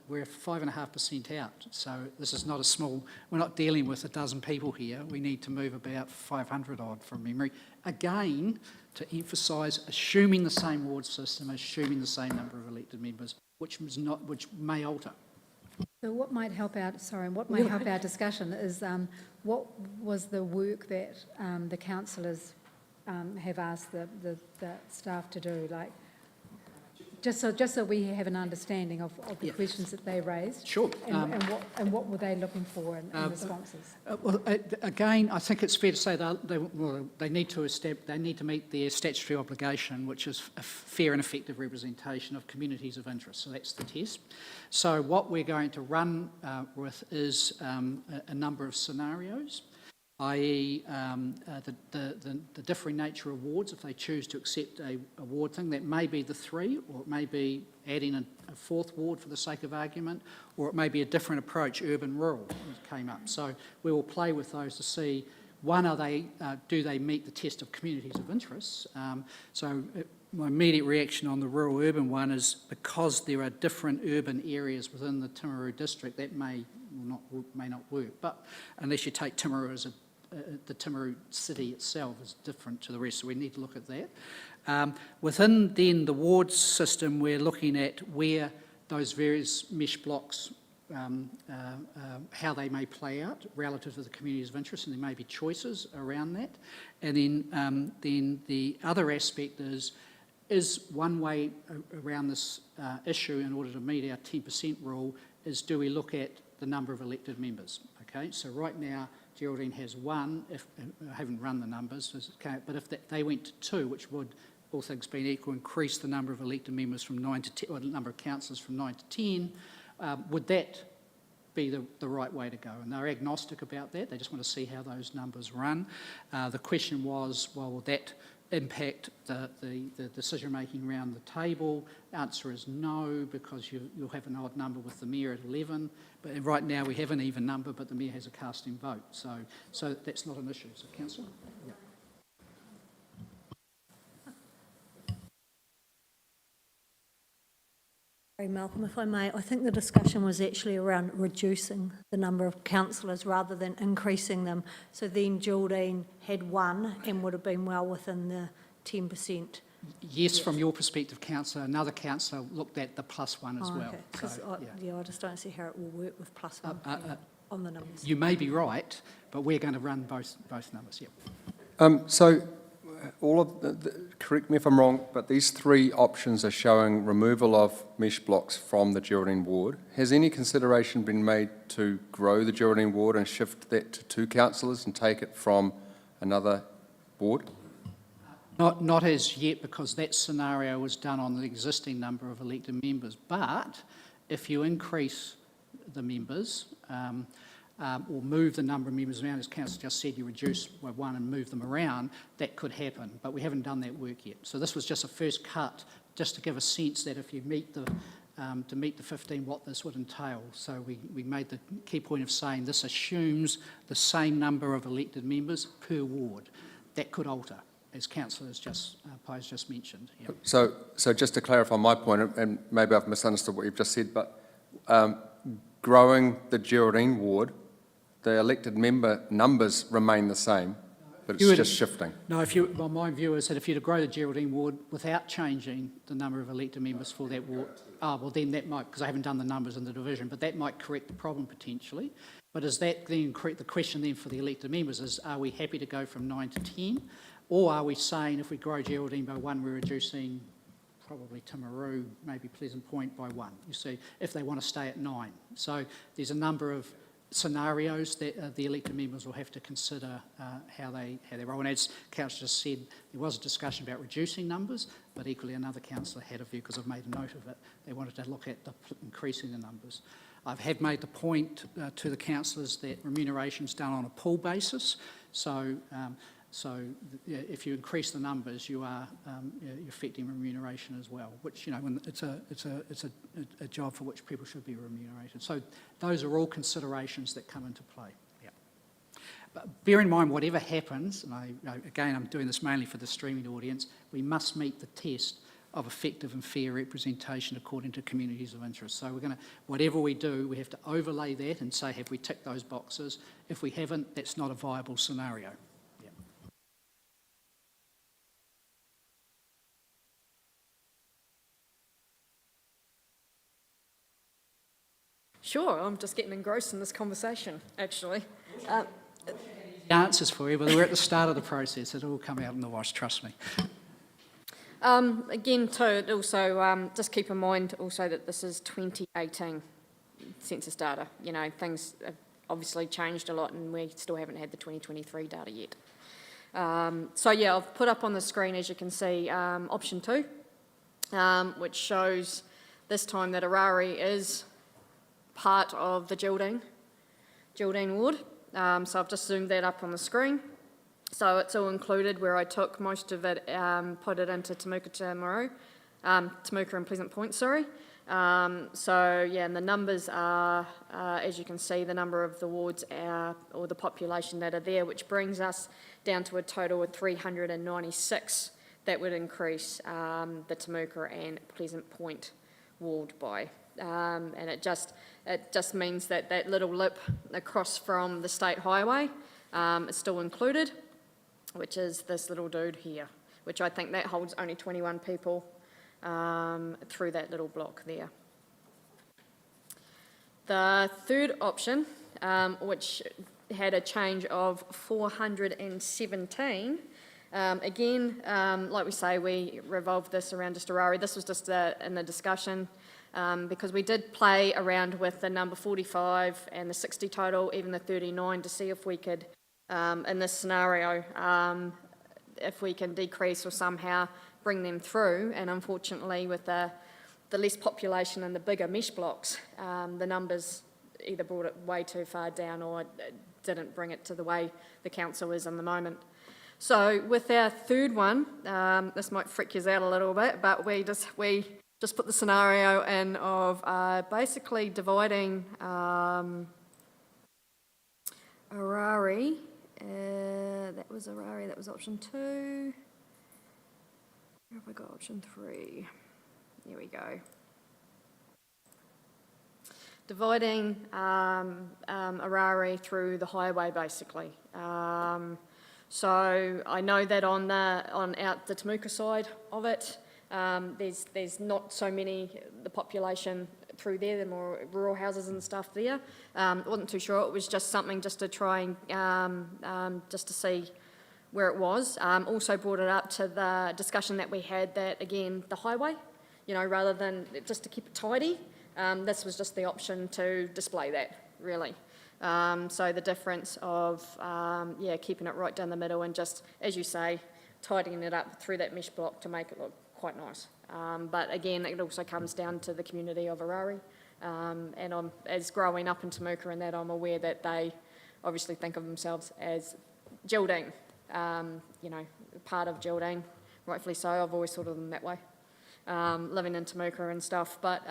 we're 5.5% out. So this is not a small, we're not dealing with a dozen people here. We need to move about 500 odd from memory. Again, to emphasise, assuming the same ward system, assuming the same number of elected members, which may alter. So what might help out, what might help our discussion is what was the work that the councillors have asked the staff to do, like, just so we have an understanding of the questions that they raised. Sure. And what were they looking for in responses? Again, I think it's fair to say they need to meet their statutory obligation, which is a fair and effective representation of communities of interest. So that's the test. So what we're going to run with is a number of scenarios, i.e. the differing nature of wards, if they choose to accept a ward thing, that may be the three, or it may be adding a fourth ward for the sake of argument, or it may be a different approach, urban-rural, came up. So we will play with those to see, one, do they meet the test of communities of interest? My immediate reaction on the rural-urban one is because there are different urban areas within the Timaru district, that may not work. But unless you take Timaru as the Timaru city itself is different to the rest, so we need to look at that. Within then the ward system, we're looking at where those various mesh blocks, how they may play out relative to the communities of interest, and there may be choices around that. And then the other aspect is one way around this issue in order to meet our 10% rule is, do we look at the number of elected members? Okay, so right now Geraldine has one. I haven't run the numbers, but if they went to two, which would, all things being equal, increase the number of elected members from 9 to 10, or the number of councillors from 9 to 10, would that be the right way to go? And they're agnostic about that. They just want to see how those numbers run. The question was, well, will that impact the decision-making around the table? Answer is no, because you'll have an odd number with the mayor at 11. But right now we have an even number, but the mayor has a casting vote. So that's not an issue. So, Councillor? Yeah. Malcolm, if I may, I think the discussion was actually around reducing the number of councillors rather than increasing them. So then Geraldine had one and would have been well within the 10%. Yes, from your perspective, Councillor. Another councillor looked at the plus one as well. Okay. Because I just don't see how it will work with plus one on the numbers. You may be right, but we're going to run both numbers, yeah. So all of correct me if I'm wrong, but these three options are showing removal of mesh blocks from the Geraldine ward. Has any consideration been made to grow the Geraldine ward and shift that to 2 councillors and take it from another ward? Not as yet, because that scenario was done on the existing number of elected members. But if you increase the members or move the number of members around, as Councillor just said, you reduce by one and move them around, that could happen. But we haven't done that work yet. So this was just a first cut, just to give a sense that if you meet to meet the 15 what this would entail. So we made the key point of saying this assumes the same number of elected members per ward. That could alter, as councillor Pies just mentioned. Yep. So just to clarify my point, and maybe I've misunderstood what you've just said, but growing the Geraldine ward, the elected member numbers remain the same, but it's just shifting. No, well, my view is that if you were to grow the Geraldine ward without changing the number of elected members for that ward, well then that might, because I haven't done the numbers in the division, but that might correct the problem potentially. But is that then correct? The question then for the elected members is, are we happy to go from 9 to 10? Or are we saying if we grow Geraldine by 1, we're reducing probably Timaru, maybe Pleasant Point by 1, you see, if they want to stay at 9. So there's a number of scenarios that the elected members will have to consider how they roll. And as Councillor just said, there was a discussion about reducing numbers, but equally another councillor had a view, because I've made a note of it, they wanted to look at increasing the numbers. I have made the point to the councillors that remuneration is done on a pool basis, so if you increase the numbers, you are you're affecting remuneration as well, which, you know, when it's a job for which people should be remunerated. So those are all considerations that come into play. Yeah. But bear in mind, whatever happens, and again, I'm doing this mainly for the streaming audience, we must meet the test of effective and fair representation according to communities of interest. So we're going to, whatever we do, we have to overlay that and say, have we ticked those boxes? If we haven't, that's not a viable scenario. Sure, I'm just getting engrossed in this conversation, actually. The answers for you, but we're at the start of the process. It'll all come out in the wash, trust me. Again, too, also, just keep in mind also that this is 2018 census data. You know, things have obviously changed a lot and we still haven't had the 2023 data yet. So yeah, I've put up on the screen, as you can see, option 2, which shows this time that Orari is part of the Geraldine ward. So I've just zoomed that up on the screen. So it's all included, where I took most of it, put it into Temuka and Pleasant Point, sorry. So yeah, and the numbers are, as you can see, the number of the wards are, or the population that are there, which brings us down to a total of 396 that would increase the Temuka and Pleasant Point ward by. And it just means that that little lip across from the state highway is still included, which is this little dude here, which I think that holds only 21 people through that little block there. The third option, which had a change of 417, again, like we say, we revolved this around just Orari. This was just in the discussion, because we did play around with the number 45 and the 60 total, even the 39, to see if we could, in this scenario, if we can decrease or somehow bring them through. And unfortunately, with the less population and the bigger mesh blocks, the numbers either brought it way too far down or didn't bring it to the way the council is in the moment. So with our third one, this might freak you out a little bit, but we just put the scenario in of basically dividing Orari. That was Orari, that was option 2. Where have I got option 3? There we go. Dividing Orari through the highway, basically. So I know that on out the Temuka side of it, there's not so many, the population through there, the more rural houses and stuff there. Wasn't too sure, it was just something just to try and, just to see where it was. Also brought it up to the discussion that we had that, again, the highway, you know, rather than just to keep it tidy, this was just the option to display that, really. So the difference of, yeah, keeping it right down the middle and just, as you say, tidying it up through that mesh block to make it look quite nice. But again, it also comes down to the community of Orari. And I'm, as growing up in Temuka and that, I'm aware that they obviously think of themselves as Geraldine, you know, part of Geraldine, rightfully so. I've always thought of them that way. living in Temuka and stuff. But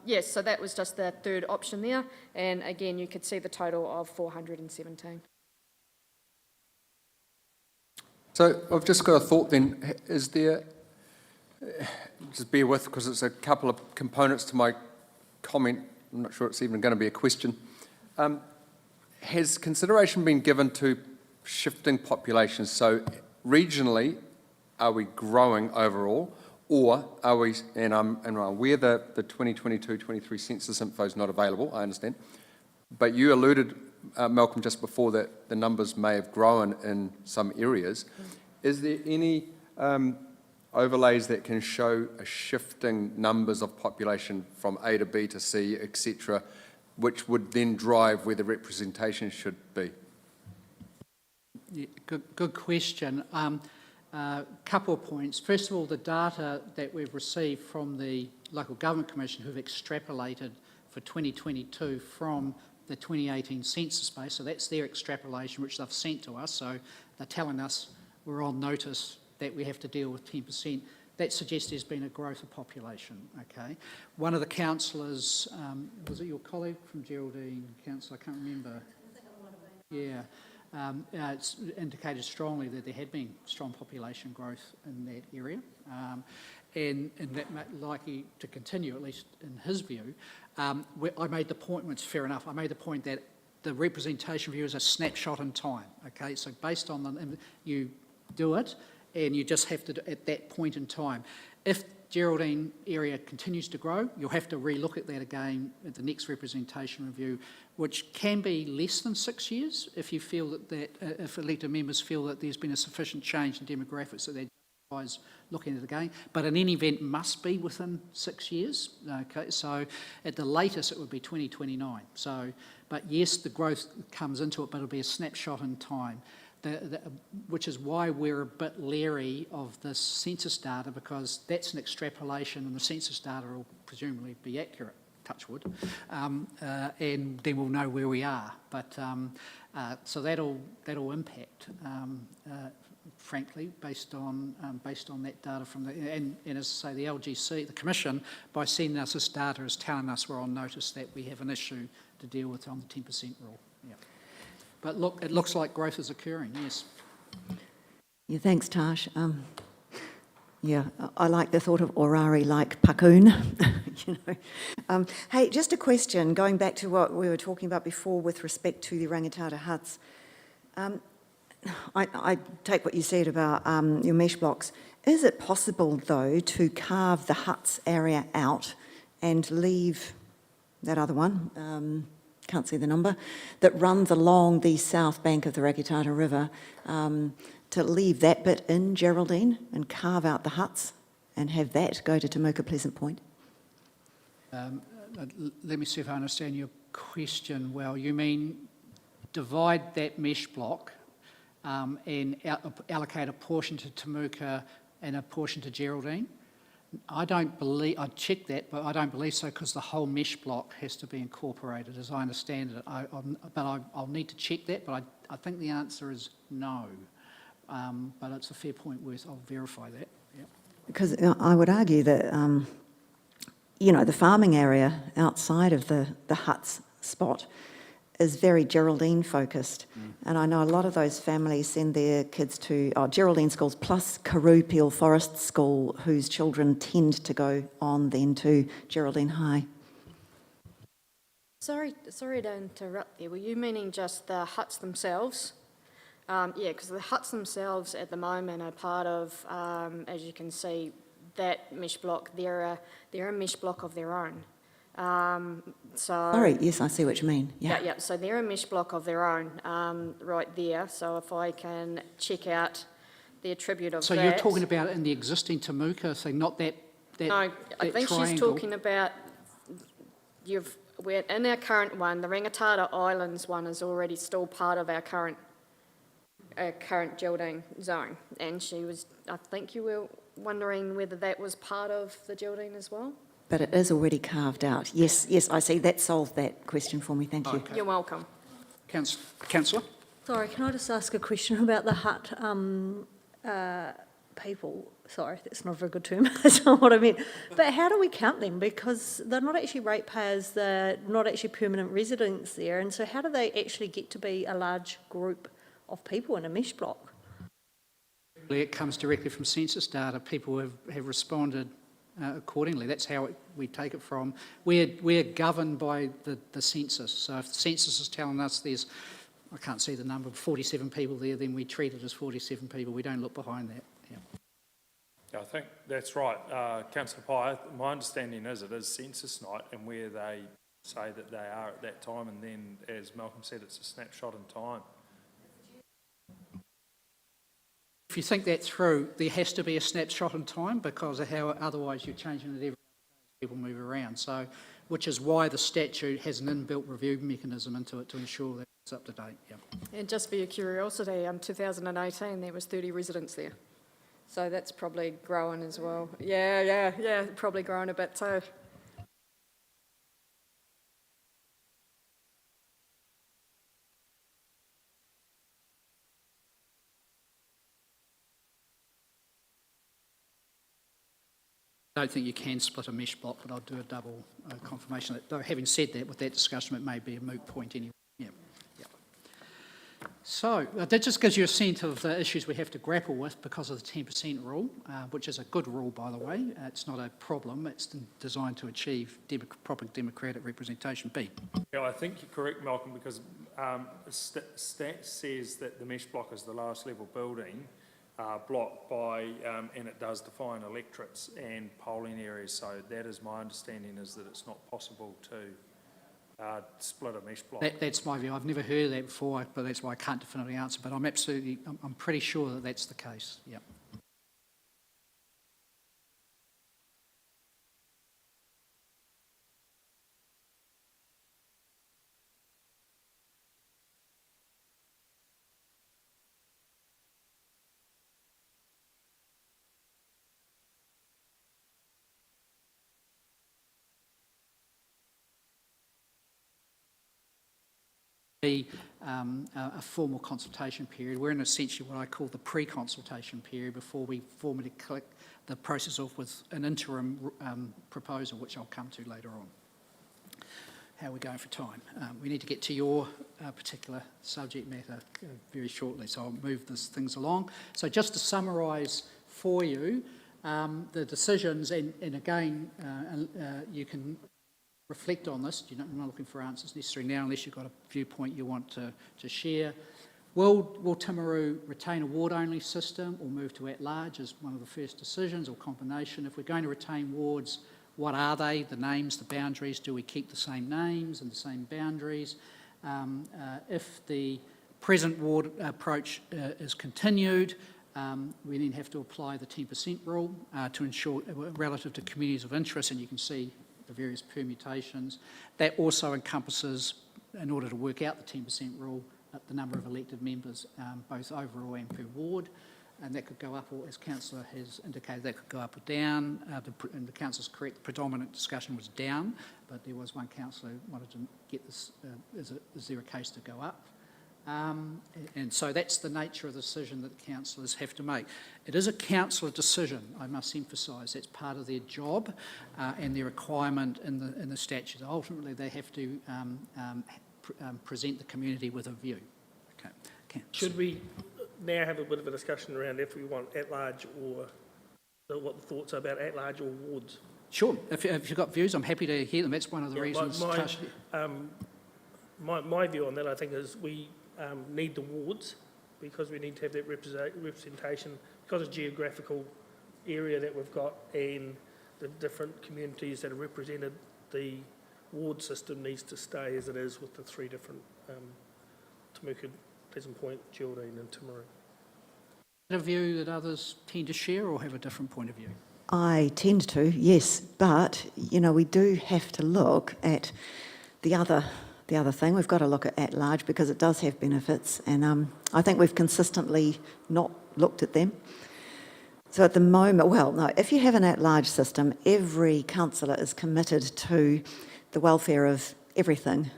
yes, so that was just the third option there. And again, you could see the total of 417. So I've just got a thought then. Is there, just bear with, because it's a couple of components to my comment. I'm not sure it's even going to be a question. Has consideration been given to shifting populations? So regionally, are we growing overall, or are we, and I'm aware that the 2022-23 census info is not available, I understand, but you alluded, Malcolm, just before that the numbers may have grown in some areas. Is there any overlays that can show a shifting numbers of population from A to B to C, etc., which would then drive where the representation should be? Yeah, good question. Couple of points. First of all, the data that we've received from the Local Government Commission, who've extrapolated for 2022 from the 2018 census base, so that's their extrapolation which they've sent to us, so they're telling us we're on notice that we have to deal with 10%. That suggests there's been a growth of population, okay? One of the councillors, was it your colleague from Geraldine Council? I can't remember. Yeah. It's indicated strongly that there had been strong population growth in that area, and that likely to continue, at least in his view. I made the point, and it's fair enough, I made the point that the representation view is a snapshot in time, okay? So based on you do it, and you just have to do at that point in time. If Geraldine area continues to grow, you'll have to relook at that again at the next representation review, which can be less than 6 years if you feel if elected members feel that there's been a sufficient change in demographics that that justifies looking at it again. But in any event, must be within 6 years. Okay, so at the latest it would be 2029. So, but yes, the growth comes into it, but it'll be a snapshot in time. Which is why we're a bit leery of this census data, because that's an extrapolation and the census data will presumably be accurate, touch wood, and then we'll know where we are. But so that'll impact, frankly, based on that data from the and as I say, the LGC, the Commission, by sending us this data, is telling us we're on notice that we have an issue to deal with on the 10% rule. Yeah. But look, it looks like growth is occurring, yes. Yeah, thanks, Tash. Yeah, I like the thought of Orari like Pakoon, you know. Hey, just a question, going back to what we were talking about before with respect to the rangatata huts. I take what you said about your mesh blocks. Is it possible, though, to carve the huts area out and leave that other one, can't see the number, that runs along the south bank of the Rangitata River, to leave that bit in Geraldine and carve out the huts and have that go to Temuka Pleasant Point? Let me see if I understand your question well. You mean divide that mesh block and allocate a portion to Temuka and a portion to Geraldine? I don't believe, I checked that, but I don't believe so, because the whole mesh block has to be incorporated, as I understand it. I'll need to check that, but I think the answer is no. But it's a fair point worth, I'll verify that. Yep. Because I would argue that, you know, the farming area outside of the huts spot is very Geraldine focused. And I know a lot of those families send their kids to Geraldine schools plus Karoo Peel Forest School, whose children tend to go on then to Geraldine High. Sorry to interrupt there. Were you meaning just the huts themselves? Yeah, because the huts themselves at the moment are part of, as you can see, that mesh block. They're a mesh block of their own. Sorry, yes, I see what you mean. Yeah. So they're a mesh block of their own, right there. So if I can check out the attribute of that. So you're talking about in the existing Temuka, so not that No, I think triangle. she's talking about, we're in our current one, the Rangitata Islands one is already still part of our current Geraldine zone. And I think you were wondering whether that was part of the Geraldine as well? But it is already carved out. Yes, I see. That solved that question for me. Thank you. Okay. You're welcome. Councillor? Sorry, can I just ask a question about the hut people, sorry, that's not a very good term, that's not what I meant. But how do we count them? Because they're not actually ratepayers, they're not actually permanent residents there, and so how do they actually get to be a large group of people in a mesh block? It comes directly from census data. People have responded accordingly. That's how we take it from. We're governed by the census. So if the census is telling us there's, I can't see the number, 47 people there, then we treat it as 47 people. We don't look behind that. Yeah. Yeah, I think that's right. Councillor Pye, my understanding is it is census night and where they say that they are at that time, and then, as Malcolm said, it's a snapshot in time. If you think that through, there has to be a snapshot in time because of how otherwise you're changing it every day as people move around. So, which is why the statute has an inbuilt review mechanism into it to ensure that it's up to date. Yeah. And just for your curiosity, 2018 there was 30 residents there. So that's probably growing as well. Yeah, probably growing a bit too. I don't think you can split a mesh block, but I'll do a double confirmation. Though having said that, with that discussion, it may be a moot point anyway. Yeah. So that just gives you a sense of the issues we have to grapple with because of the 10% rule, which is a good rule, by the way. It's not a problem. It's designed to achieve proper democratic representation. B. Yeah, I think you're correct, Malcolm, because stat says that the mesh block is the lowest level building block by, and it does define electorates and polling areas. So that is my understanding, is that it's not possible to split a mesh block. That's my view. I've never heard of that before, but that's why I can't definitively answer. But I'm pretty sure that that's the case. Yeah. Be a formal consultation period. We're in essentially what I call the pre-consultation period before we formally kick the process off with an interim proposal, which I'll come to later on. How are we going for time? We need to get to your particular subject matter very shortly, so I'll move things along. So just to summarise for you, the decisions, and again, you can reflect on this. I'm not looking for answers necessarily now unless you've got a viewpoint you want to share. Will Timaru retain a ward-only system or move to at-large as one of the first decisions, or combination? If we're going to retain wards, what are they? The names, the boundaries, do we keep the same names and the same boundaries? If the present ward approach is continued, we then have to apply the 10% rule to ensure relative to communities of interest, and you can see the various permutations. That also encompasses, in order to work out the 10% rule, the number of elected members, both overall and per ward, and that could go up, or as Councillor has indicated, that could go up or down. And the Councillor's correct, the predominant discussion was down, but there was one councillor who wanted to get this, is there a case to go up? And so that's the nature of the decision that the councillors have to make. It is a councillor decision, I must emphasise. That's part of their job and their requirement in the statute. Ultimately, they have to present the community with a view. Okay. Should we now have a bit of a discussion around if we want at-large, or what the thoughts are about at-large or wards? Sure. If you've got views, I'm happy to hear them. That's one of the reasons. My view on that, I think, is we need the wards because we need to have that representation because of geographical area that we've got and the different communities that are represented. The ward system needs to stay as it is with the three different Temuka, Pleasant Point, Geraldine and Timaru. A view that others tend to share or have a different point of view? I tend to, yes, but, we do have to look at the other thing. We've got to look at large because it does have benefits, and I think we've consistently not looked at them. So at the moment, if you have an at-large system, every councillor is committed to the welfare of everything.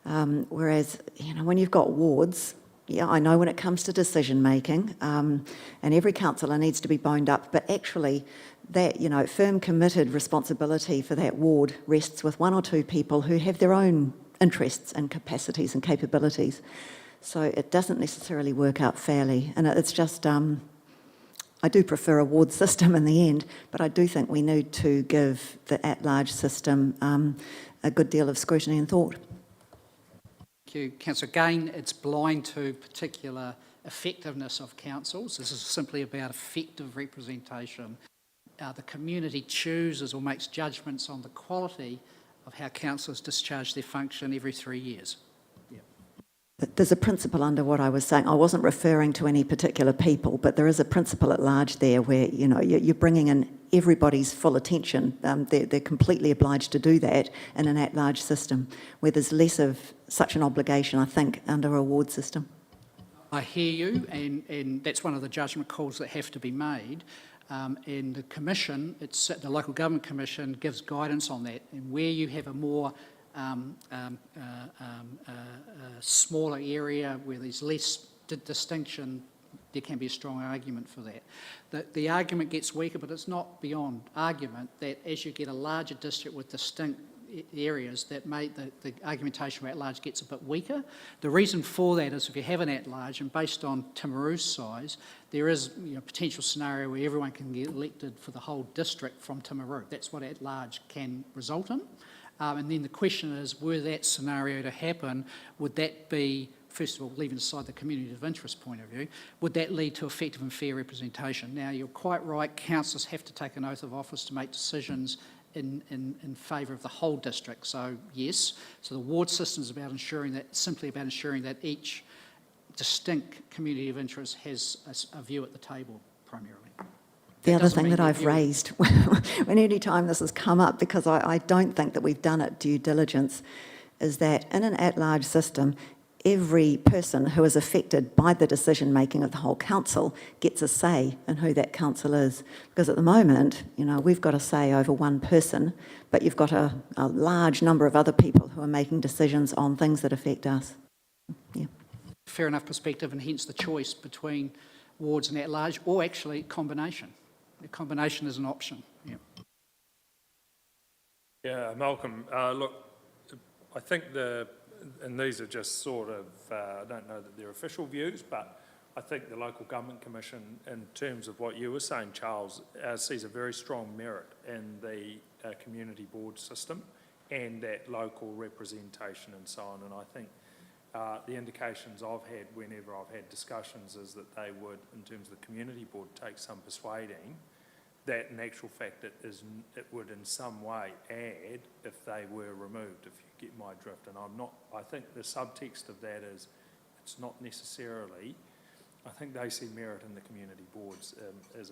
Whereas, when you've got wards, yeah, I know when it comes to decision-making, and every councillor needs to be boned up, but actually that, you know, firm committed responsibility for that ward rests with one or two people who have their own interests and capacities and capabilities. So it doesn't necessarily work out fairly. And it's just, I do prefer a ward system in the end, but I do think we need to give the at-large system a good deal of scrutiny and thought. Thank you, Councillor. Again, it's blind to particular effectiveness of councils. This is simply about effective representation. The community chooses or makes judgments on the quality of how councillors discharge their function every 3 years. But there's a principle under what I was saying. I wasn't referring to any particular people, but there is a principle at large there where, you know, you're bringing in everybody's full attention. They're completely obliged to do that in an at-large system, where there's less of such an obligation, I think, under a ward system. I hear you, and that's one of the judgment calls that have to be made. And the Commission, the Local Government Commission, gives guidance on that. And where you have a more smaller area where there's less distinction, there can be a strong argument for that. The argument gets weaker, but it's not beyond argument that as you get a larger district with distinct areas, that the argumentation for at-large gets a bit weaker. The reason for that is if you have an at-large, and based on Timaru's size, there is a potential scenario where everyone can get elected for the whole district from Timaru. That's what at-large can result in. And then the question is, were that scenario to happen, would that be, first of all, leaving aside the community of interest point of view, would that lead to effective and fair representation? Now, you're quite right, councillors have to take an oath of office to make decisions in favour of the whole district. So, yes, so the ward system is simply about ensuring that each distinct community of interest has a view at the table, primarily. The other thing that I've raised when any time this has come up, because I don't think that we've done it due diligence, is that in an at-large system, every person who is affected by the decision-making of the whole council gets a say in who that council is. Because at the moment, you know, we've got a say over one person, but you've got a large number of other people who are making decisions on things that affect us. Yeah. Fair enough perspective, and hence the choice between wards and at-large, or actually combination. The combination is an option. Yeah. Yeah, Malcolm, look, I think and these are just sort of, I don't know that they're official views, but I think the Local Government Commission, in terms of what you were saying, Charles, sees a very strong merit in the community board system and that local representation and so on. And I think the indications I've had whenever I've had discussions is that they would, in terms of the community board, take some persuading that in actual fact it would in some way add if they were removed, if you get my drift. And I think the subtext of that is it's not necessarily, I think they see merit in the community boards as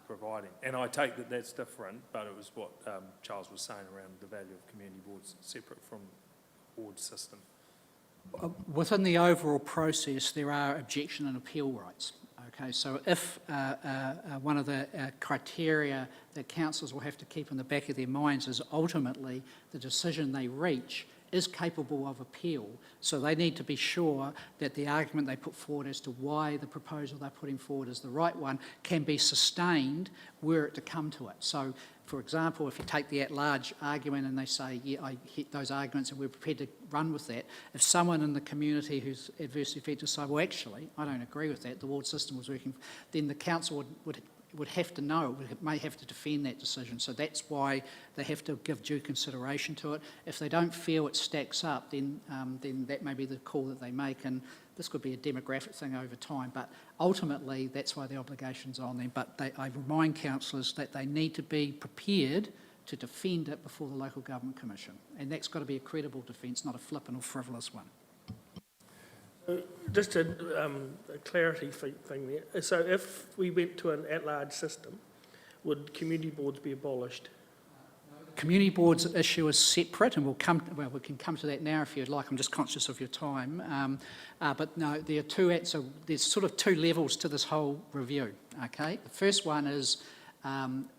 providing. And I take that that's different, but it was what Charles was saying around the value of community boards separate from ward system. Within the overall process, there are objection and appeal rights. Okay, so if one of the criteria that councillors will have to keep in the back of their minds is ultimately the decision they reach is capable of appeal. So they need to be sure that the argument they put forward as to why the proposal they're putting forward is the right one can be sustained were it to come to it. So, for example, if you take the at-large argument and they say, yeah, I hit those arguments and we're prepared to run with that, if someone in the community who's adversely affected say, well, actually, I don't agree with that, the ward system was working, then the council would have to know, may have to defend that decision. So that's why they have to give due consideration to it. If they don't feel it stacks up, then that may be the call that they make, and this could be a demographic thing over time, but ultimately that's why the obligation's on them. But I remind councillors that they need to be prepared to defend it before the Local Government Commission, and that's got to be a credible defence, not a flippant or frivolous one. Just a clarity thing there. So if we went to an at-large system, would community boards be abolished? Community boards issue is separate, and we can come to that now if you'd like. I'm just conscious of your time. But no, there are so there's sort of two levels to this whole review. Okay, the first one is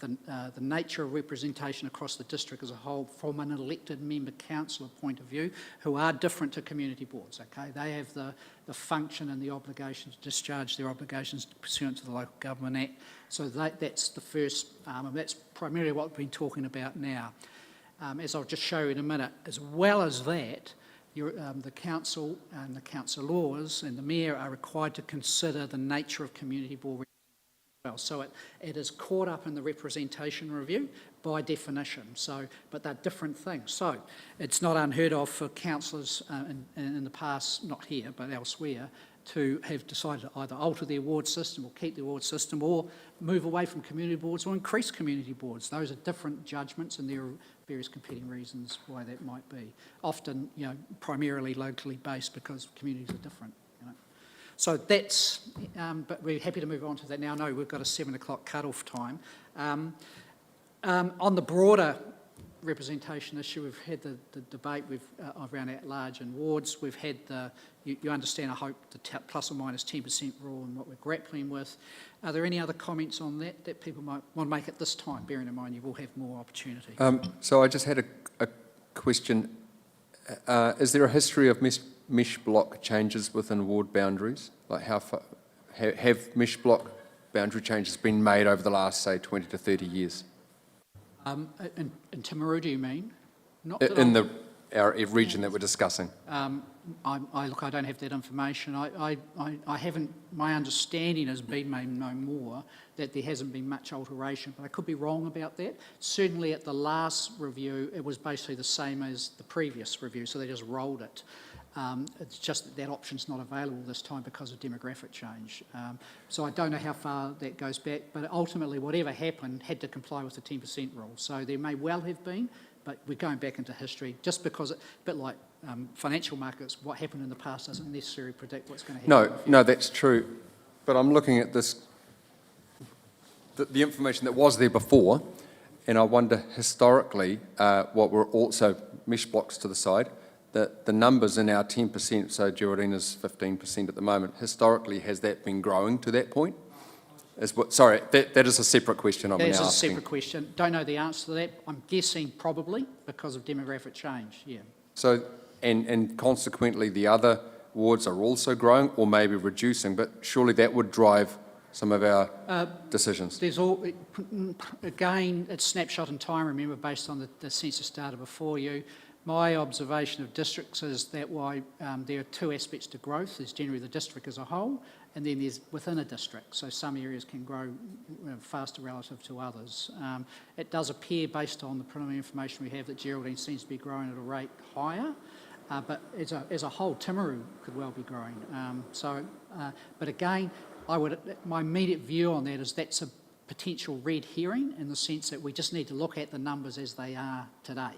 the nature of representation across the district as a whole from an elected member councillor point of view, who are different to community boards, okay? They have the function and the obligation to discharge their obligations pursuant to the Local Government Act. So that's the first, and that's primarily what we've been talking about now. As I'll just show you in a minute, as well as that, the council and the councillors and the mayor are required to consider the nature of community board representation as well. So it is caught up in the representation review by definition. So, but they're different things. So it's not unheard of for councillors in the past, not here but elsewhere, to have decided to either alter the award system or keep the award system or move away from community boards or increase community boards. Those are different judgments, and there are various competing reasons why that might be. Often, primarily locally based because communities are different. So that's, but we're happy to move on to that now. No, we've got a 7 o'clock cut-off time. On the broader representation issue, we've had the debate around at-large and wards. We've had you understand, I hope, the plus or minus 10% rule and what we're grappling with. Are there any other comments on that people might want to make at this time, bearing in mind you will have more opportunity? So I just had a question. Is there a history of mesh block changes within ward boundaries? Like how far, have mesh block boundary changes been made over the last, say, 20 to 30 years? In Timaru, do you mean? Not In our region that we're discussing? I don't have that information. I haven't, my understanding has been, maybe no more, that there hasn't been much alteration, but I could be wrong about that. Certainly at the last review, it was basically the same as the previous review, so they just rolled it. It's just that option's not available this time because of demographic change. So I don't know how far that goes back, but ultimately whatever happened had to comply with the 10% rule. So there may well have been, but we're going back into history just because, a bit like financial markets, what happened in the past doesn't necessarily predict what's going to happen. No, that's true. But I'm looking at this, the information that was there before, and I wonder historically what were also mesh blocks to the side, the numbers in our 10%, so Geraldina's 15% at the moment, historically has that been growing to that point? Sorry, that is a separate question I'm now asking. That is a separate question. Don't know the answer to that. I'm guessing probably because of demographic change, yeah. So, and consequently the other wards are also growing or maybe reducing, but surely that would drive some of our decisions. There's again, it's snapshot in time, remember, based on the census data before you. My observation of districts is that there are two aspects to growth. There's generally the district as a whole, and then there's within a district. So some areas can grow faster relative to others. It does appear, based on the preliminary information we have, that Geraldine seems to be growing at a rate higher, but as a whole, Timaru could well be growing. But again, my immediate view on that is that's a potential red herring in the sense that we just need to look at the numbers as they are today.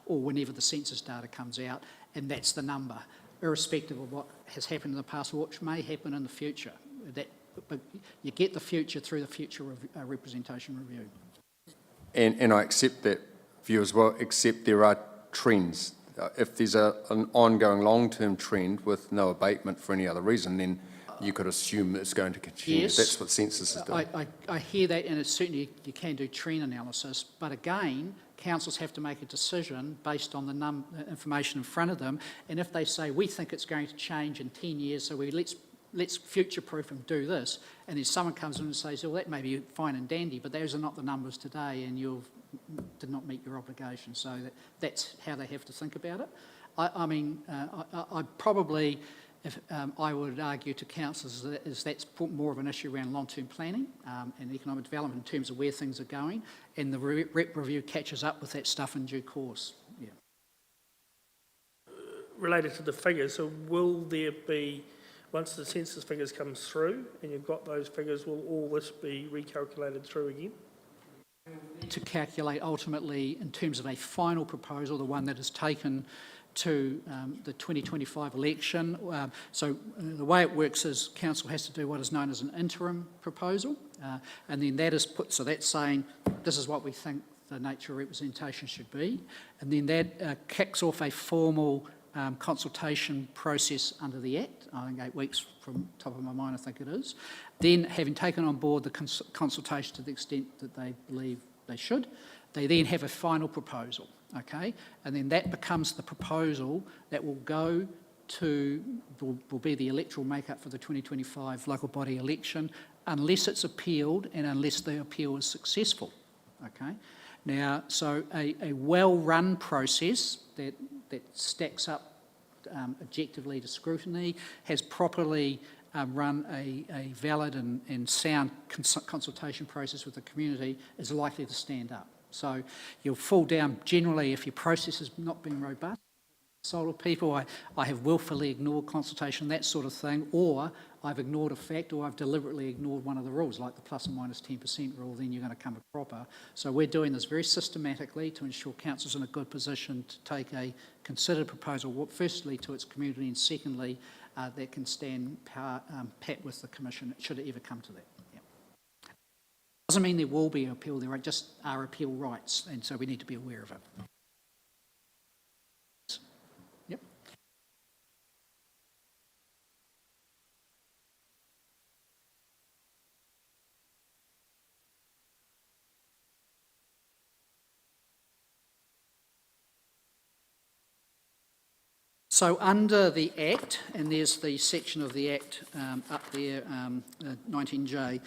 Or whenever the census data comes out, and that's the number, irrespective of what has happened in the past or what may happen in the future. But you get the future through the future representation review. And I accept that view as well, except there are trends. If there's an ongoing long-term trend with no abatement for any other reason, then you could assume it's going to continue. Yes, that's what census is doing. I hear that, and it's certainly you can do trend analysis, but again, councils have to make a decision based on the information in front of them, and if they say, we think it's going to change in 10 years, so let's future-proof and do this, and then someone comes in and says, well, that may be fine and dandy, but those are not the numbers today, and you did not meet your obligation. So that's how they have to think about it. I probably... I would argue to councils that's more of an issue around long-term planning and economic development in terms of where things are going, and the rep review catches up with that stuff in due course. Yeah. Related to the figures, so will there be, once the census figures come through and you've got those figures, will all this be recalculated through again? To calculate ultimately in terms of a final proposal, the one that is taken to the 2025 election. So the way it works is council has to do what is known as an interim proposal, and then that is put, so that's saying this is what we think the nature of representation should be, and then that kicks off a formal consultation process under the Act, I think 8 weeks from top of my mind, I think it is. Then, having taken on board the consultation to the extent that they believe they should, they then have a final proposal, okay? And then that becomes the proposal that will go to, will be the electoral makeup for the 2025 local body election, unless it's appealed and unless the appeal is successful, okay? Now, so a well-run process that stacks up objectively to scrutiny, has properly run a valid and sound consultation process with the community, is likely to stand up. So you'll fall down generally if your process has not been robust. Solar people, I have willfully ignored consultation, that sort of thing, or I've ignored a fact, or I've deliberately ignored one of the rules, like the plus or minus 10% rule, then you're going to come a cropper. So we're doing this very systematically to ensure council's in a good position to take a considered proposal, firstly to its community, and secondly, that can stand pat with the Commission, should it ever come to that. Yeah. Doesn't mean there will be an appeal, there just are appeal rights, and so we need to be aware of it. Yep. So under the Act, and there's the section of the Act up there, 19J,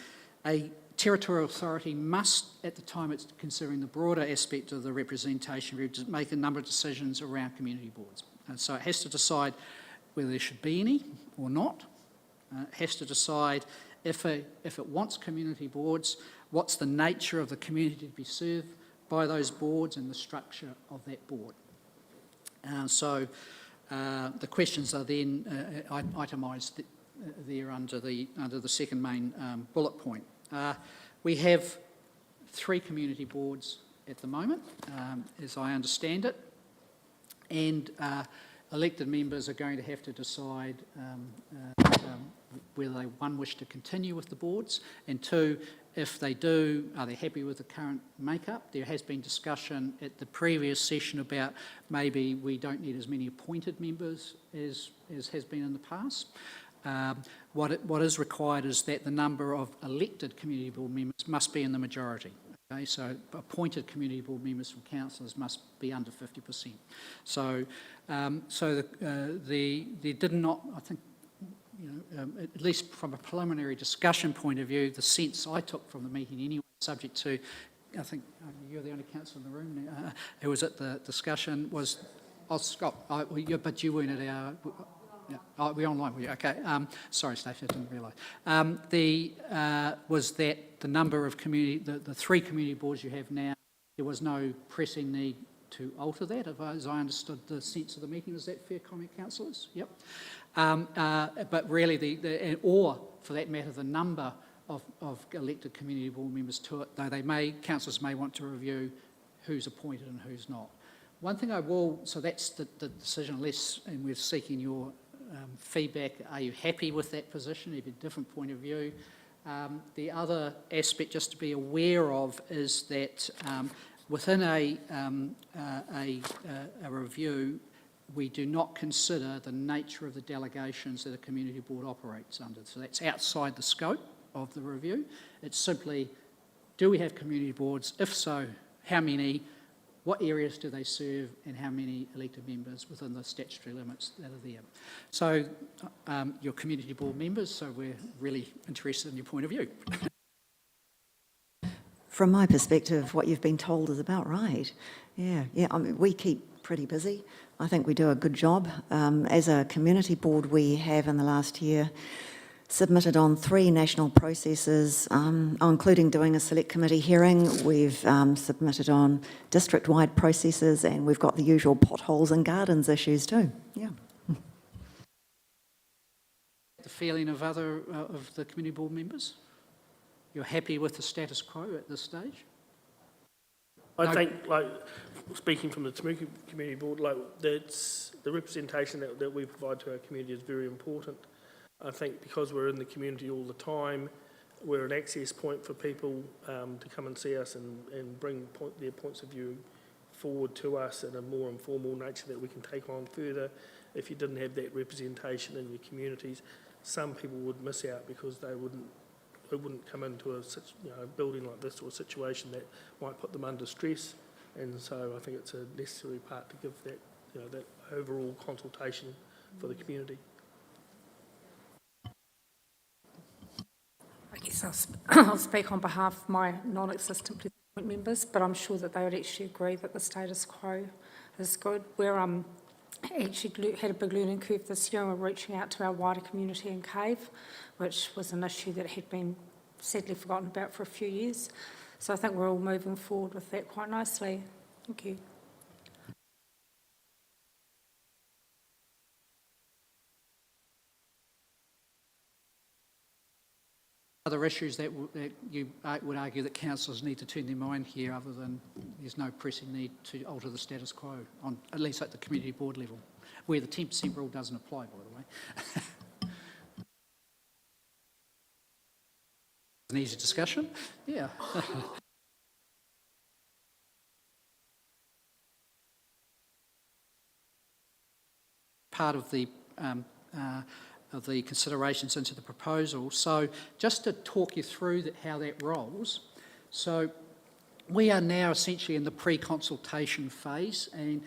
a territorial authority must, at the time it's considering the broader aspect of the representation, make a number of decisions around community boards. And so it has to decide whether there should be any or not. It has to decide if it wants community boards, what's the nature of the community to be served by those boards and the structure of that board. The questions are then itemised there under the second main bullet point. We have 3 community boards at the moment, as I understand it, and elected members are going to have to decide whether they, 1, wish to continue with the boards, and 2, if they do, are they happy with the current makeup? There has been discussion at the previous session about maybe we don't need as many appointed members as has been in the past. What is required is that the number of elected community board members must be in the majority. Okay, so appointed community board members from councillors must be under 50%. So, there did not, I think, at least from a preliminary discussion point of view, the sense I took from the meeting anyway, subject to, I think you're the only councillor in the room who was at the discussion, was, Scott, but you weren't at our, we're online, were you? Okay, sorry Stacey, I didn't realise. Was that the number of community, the 3 community boards you have now, there was no pressing need to alter that, as I understood the sense of the meeting. Is that fair comment, councillors? Yep. But really, or for that matter, the number of elected community board members to it, though councillors may want to review who's appointed and who's not. One thing I will, so that's the decision, and we're seeking your feedback. Are you happy with that position? You have a different point of view. The other aspect just to be aware of is that within a review, we do not consider the nature of the delegations that a community board operates under. So that's outside the scope of the review. It's simply, do we have community boards? If so, how many? What areas do they serve, and how many elected members within the statutory limits that are there? So your community board members, so we're really interested in your point of view. From my perspective, what you've been told is about right. Yeah. I mean, we keep pretty busy. I think we do a good job. As a community board, we have in the last year submitted on 3 national processes, including doing a select committee hearing. We've submitted on district-wide processes, and we've got the usual potholes and gardens issues too. Yeah. The feeling of of the community board members? You're happy with the status quo at this stage? I think, speaking from the Temuka Community Board, that's the representation that we provide to our community is very important. I think because we're in the community all the time, we're an access point for people to come and see us and bring their points of view forward to us in a more informal nature that we can take on further. if you didn't have that representation in your communities, some people would miss out because they wouldn't come into a building like this or a situation that might put them under stress. And so I think it's a necessary part to give that, that overall consultation for the community. I guess I'll speak on behalf of my non-existent Pleasant Point members, but I'm sure that they would actually agree that the status quo is good. We're actually had a big learning curve this year, and we're reaching out to our wider community in Cave, which was an issue that had been sadly forgotten about for a few years. So I think we're all moving forward with that quite nicely. Thank you. Other issues that you would argue that councillors need to turn their mind here, other than there's no pressing need to alter the status quo, on at least at the community board level, where the 10% rule doesn't apply, by the way. An easy discussion, yeah. Part of the considerations into the proposal. So just to talk you through how that rolls. So we are now essentially in the pre-consultation phase, and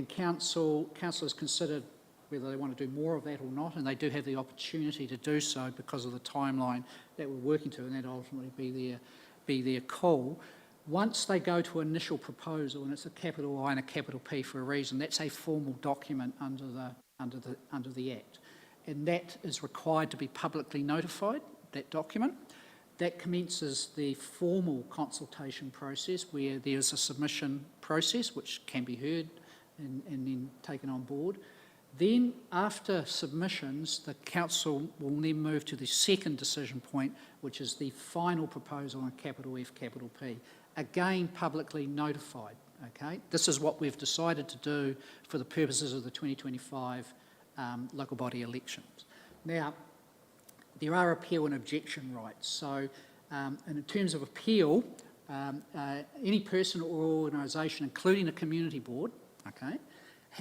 councillors considered whether they want to do more of that or not, and they do have the opportunity to do so because of the timeline that we're working to, and that ultimately be their call. Once they go to initial proposal, and it's a capital I and a capital P for a reason, that's a formal document under the Act. And that is required to be publicly notified, that document. That commences the formal consultation process where there's a submission process which can be heard and then taken on board. Then after submissions, the council will then move to the second decision point, which is the final proposal on capital F, capital P. Again, publicly notified, okay? This is what we've decided to do for the purposes of the 2025 local body elections. Now, there are appeal and objection rights. So, and in terms of appeal, any person or organisation, including a community board, okay,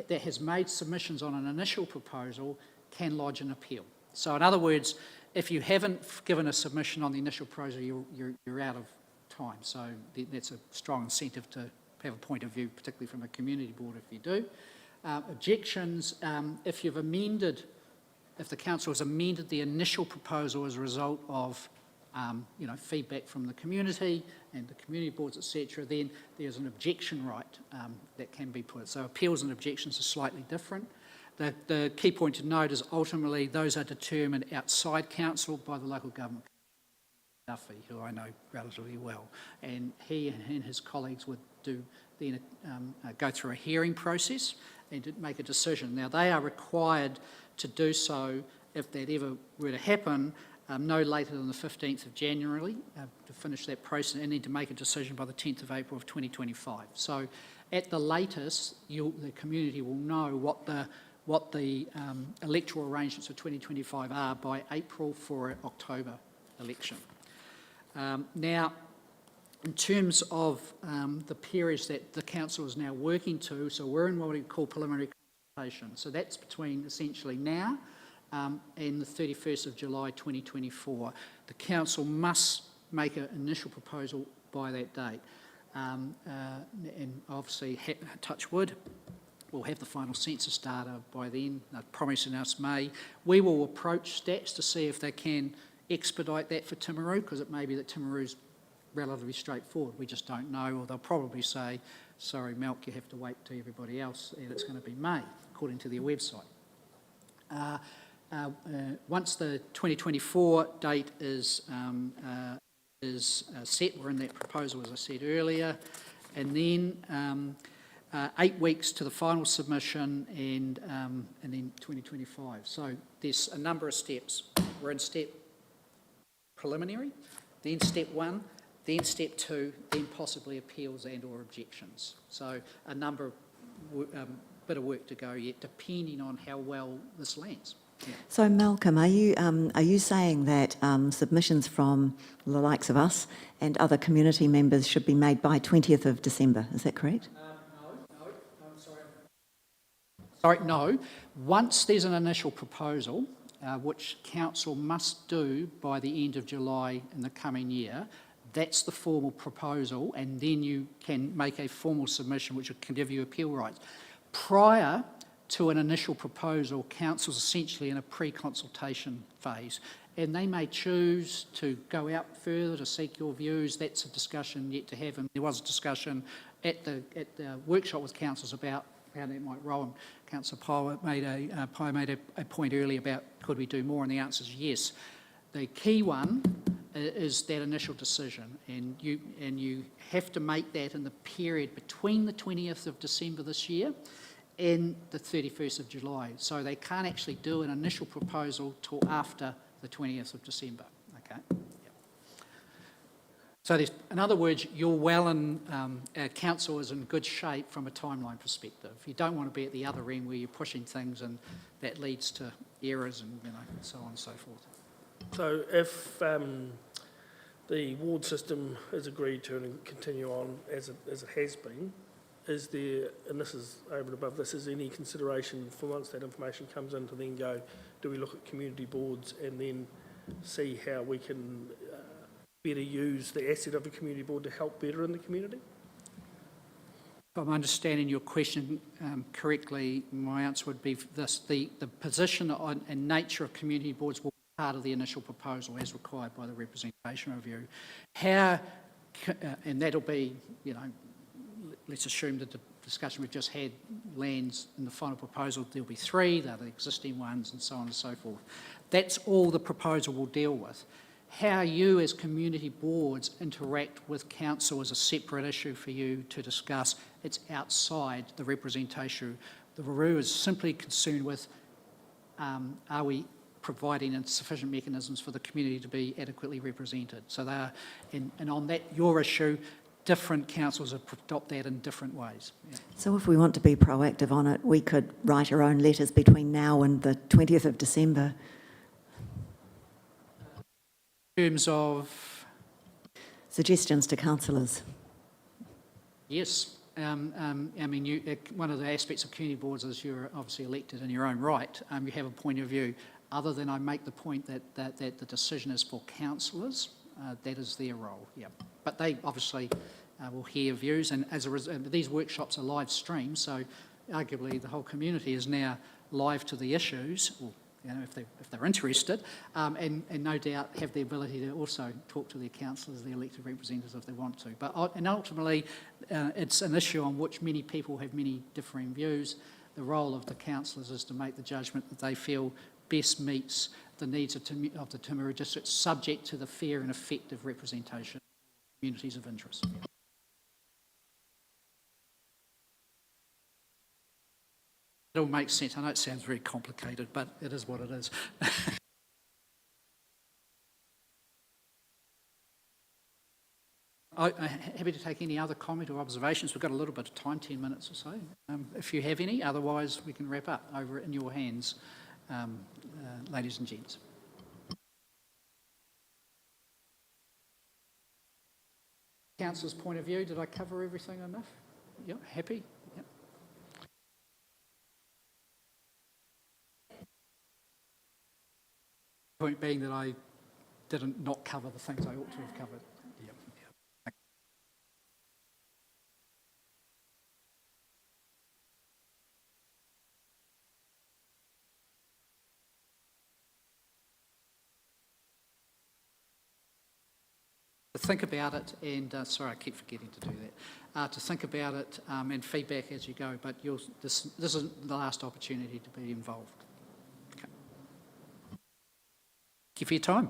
that has made submissions on an initial proposal can lodge an appeal. So, in other words, if you haven't given a submission on the initial proposal, you're out of time. So, that's a strong incentive to have a point of view, particularly from a community board if you do. Objections, if the council has amended the initial proposal as a result of feedback from the community and the community boards, etc., then there's an objection right that can be put. So appeals and objections are slightly different. The key point to note is ultimately those are determined outside council by the local government. Duffy, who I know relatively well, and he and his colleagues would then go through a hearing process and to make a decision. Now, they are required to do so, if that ever were to happen, no later than the 15th of January to finish that process, and then to make a decision by the 10th of April of 2025. So at the latest, the community will know what the electoral arrangements for 2025 are by April for an October election. Now, in terms of the periods that the council is now working to, so we're in what we call preliminary consultation. So that's between essentially now and the 31st of July 2024. The council must make an initial proposal by that date. And obviously, touch wood, we'll have the final census data by then. They're promising us May. We will approach Stats to see if they can expedite that for Timaru, because it may be that Timaru's relatively straightforward. We just don't know, or they'll probably say, sorry, Malk, you have to wait till everybody else, and it's going to be May, according to their website. Once the 2024 date is set, we're in that proposal, as I said earlier, and then 8 weeks to the final submission, and then 2025. So there's a number of steps. We're in step preliminary, then step 1, then step 2, then possibly appeals and or objections. So a number of bit of work to go yet, depending on how well this lands. Yeah. So Malcolm, are you saying that submissions from the likes of us and other community members should be made by 20th of December? Is that correct? No, I'm sorry. Sorry, no. Once there's an initial proposal, which council must do by the end of July in the coming year, that's the formal proposal, and then you can make a formal submission which can give you appeal rights. Prior to an initial proposal, council's essentially in a pre-consultation phase, and they may choose to go out further to seek your views. That's a discussion yet to have, and there was a discussion at the workshop with councils about how that might roll. And Councillor Pye made a point earlier about could we do more, and the answer is yes. The key one is that initial decision, and you have to make that in the period between the 20th of December this year and the 31st of July. So they can't actually do an initial proposal till after the 20th of December. Okay. So in other words, you're well in, council is in good shape from a timeline perspective. You don't want to be at the other end where you're pushing things and that leads to errors and so on and so forth. So if the ward system is agreed to and continue on as it has been, is there, and this is over and above this, is any consideration for once that information comes in to then go, do we look at community boards and then see how we can better use the asset of a community board to help better in the community? If I'm understanding your question correctly, my answer would be this: the position and nature of community boards will be part of the initial proposal as required by the representation review. How, and that'll be, let's assume that the discussion we've just had lands in the final proposal, there'll be 3, they're the existing ones and so on and so forth. That's all the proposal will deal with. How you as community boards interact with council is a separate issue for you to discuss. It's outside the representation. The RURU is simply concerned with are we providing sufficient mechanisms for the community to be adequately represented. So they are, and on that, your issue, different councils adopt that in different ways. Yeah. So if we want to be proactive on it, we could write our own letters between now and the 20th of December. In terms of? Suggestions to councillors. Yes. I mean, one of the aspects of community boards is you're obviously elected in your own right. You have a point of view. Other than I make the point that the decision is for councillors, that is their role, yeah. But they obviously will hear views, and as a result, these workshops are live streamed, so arguably the whole community is now live to the issues, or, if they're interested, and no doubt have the ability to also talk to their councillors, their elected representatives if they want to. And ultimately, it's an issue on which many people have many differing views. The role of the councillors is to make the judgment that they feel best meets the needs of the Timaru district, subject to the fair and effective representation of communities of interest. It all makes sense. I know it sounds very complicated, but it is what it is. I'm happy to take any other comment or observations. We've got a little bit of time, 10 minutes or so, if you have any. Otherwise, we can wrap up. Over in your hands, ladies and gents. Councillor's point of view, did I cover everything enough? Yep, happy? Yep. Point being that I didn't not cover the things I ought to have covered. Yep. Yep. Think about it, and sorry, I keep forgetting to do that. To think about it and feedback as you go, but this isn't the last opportunity to be involved. Okay. Thank you for your time.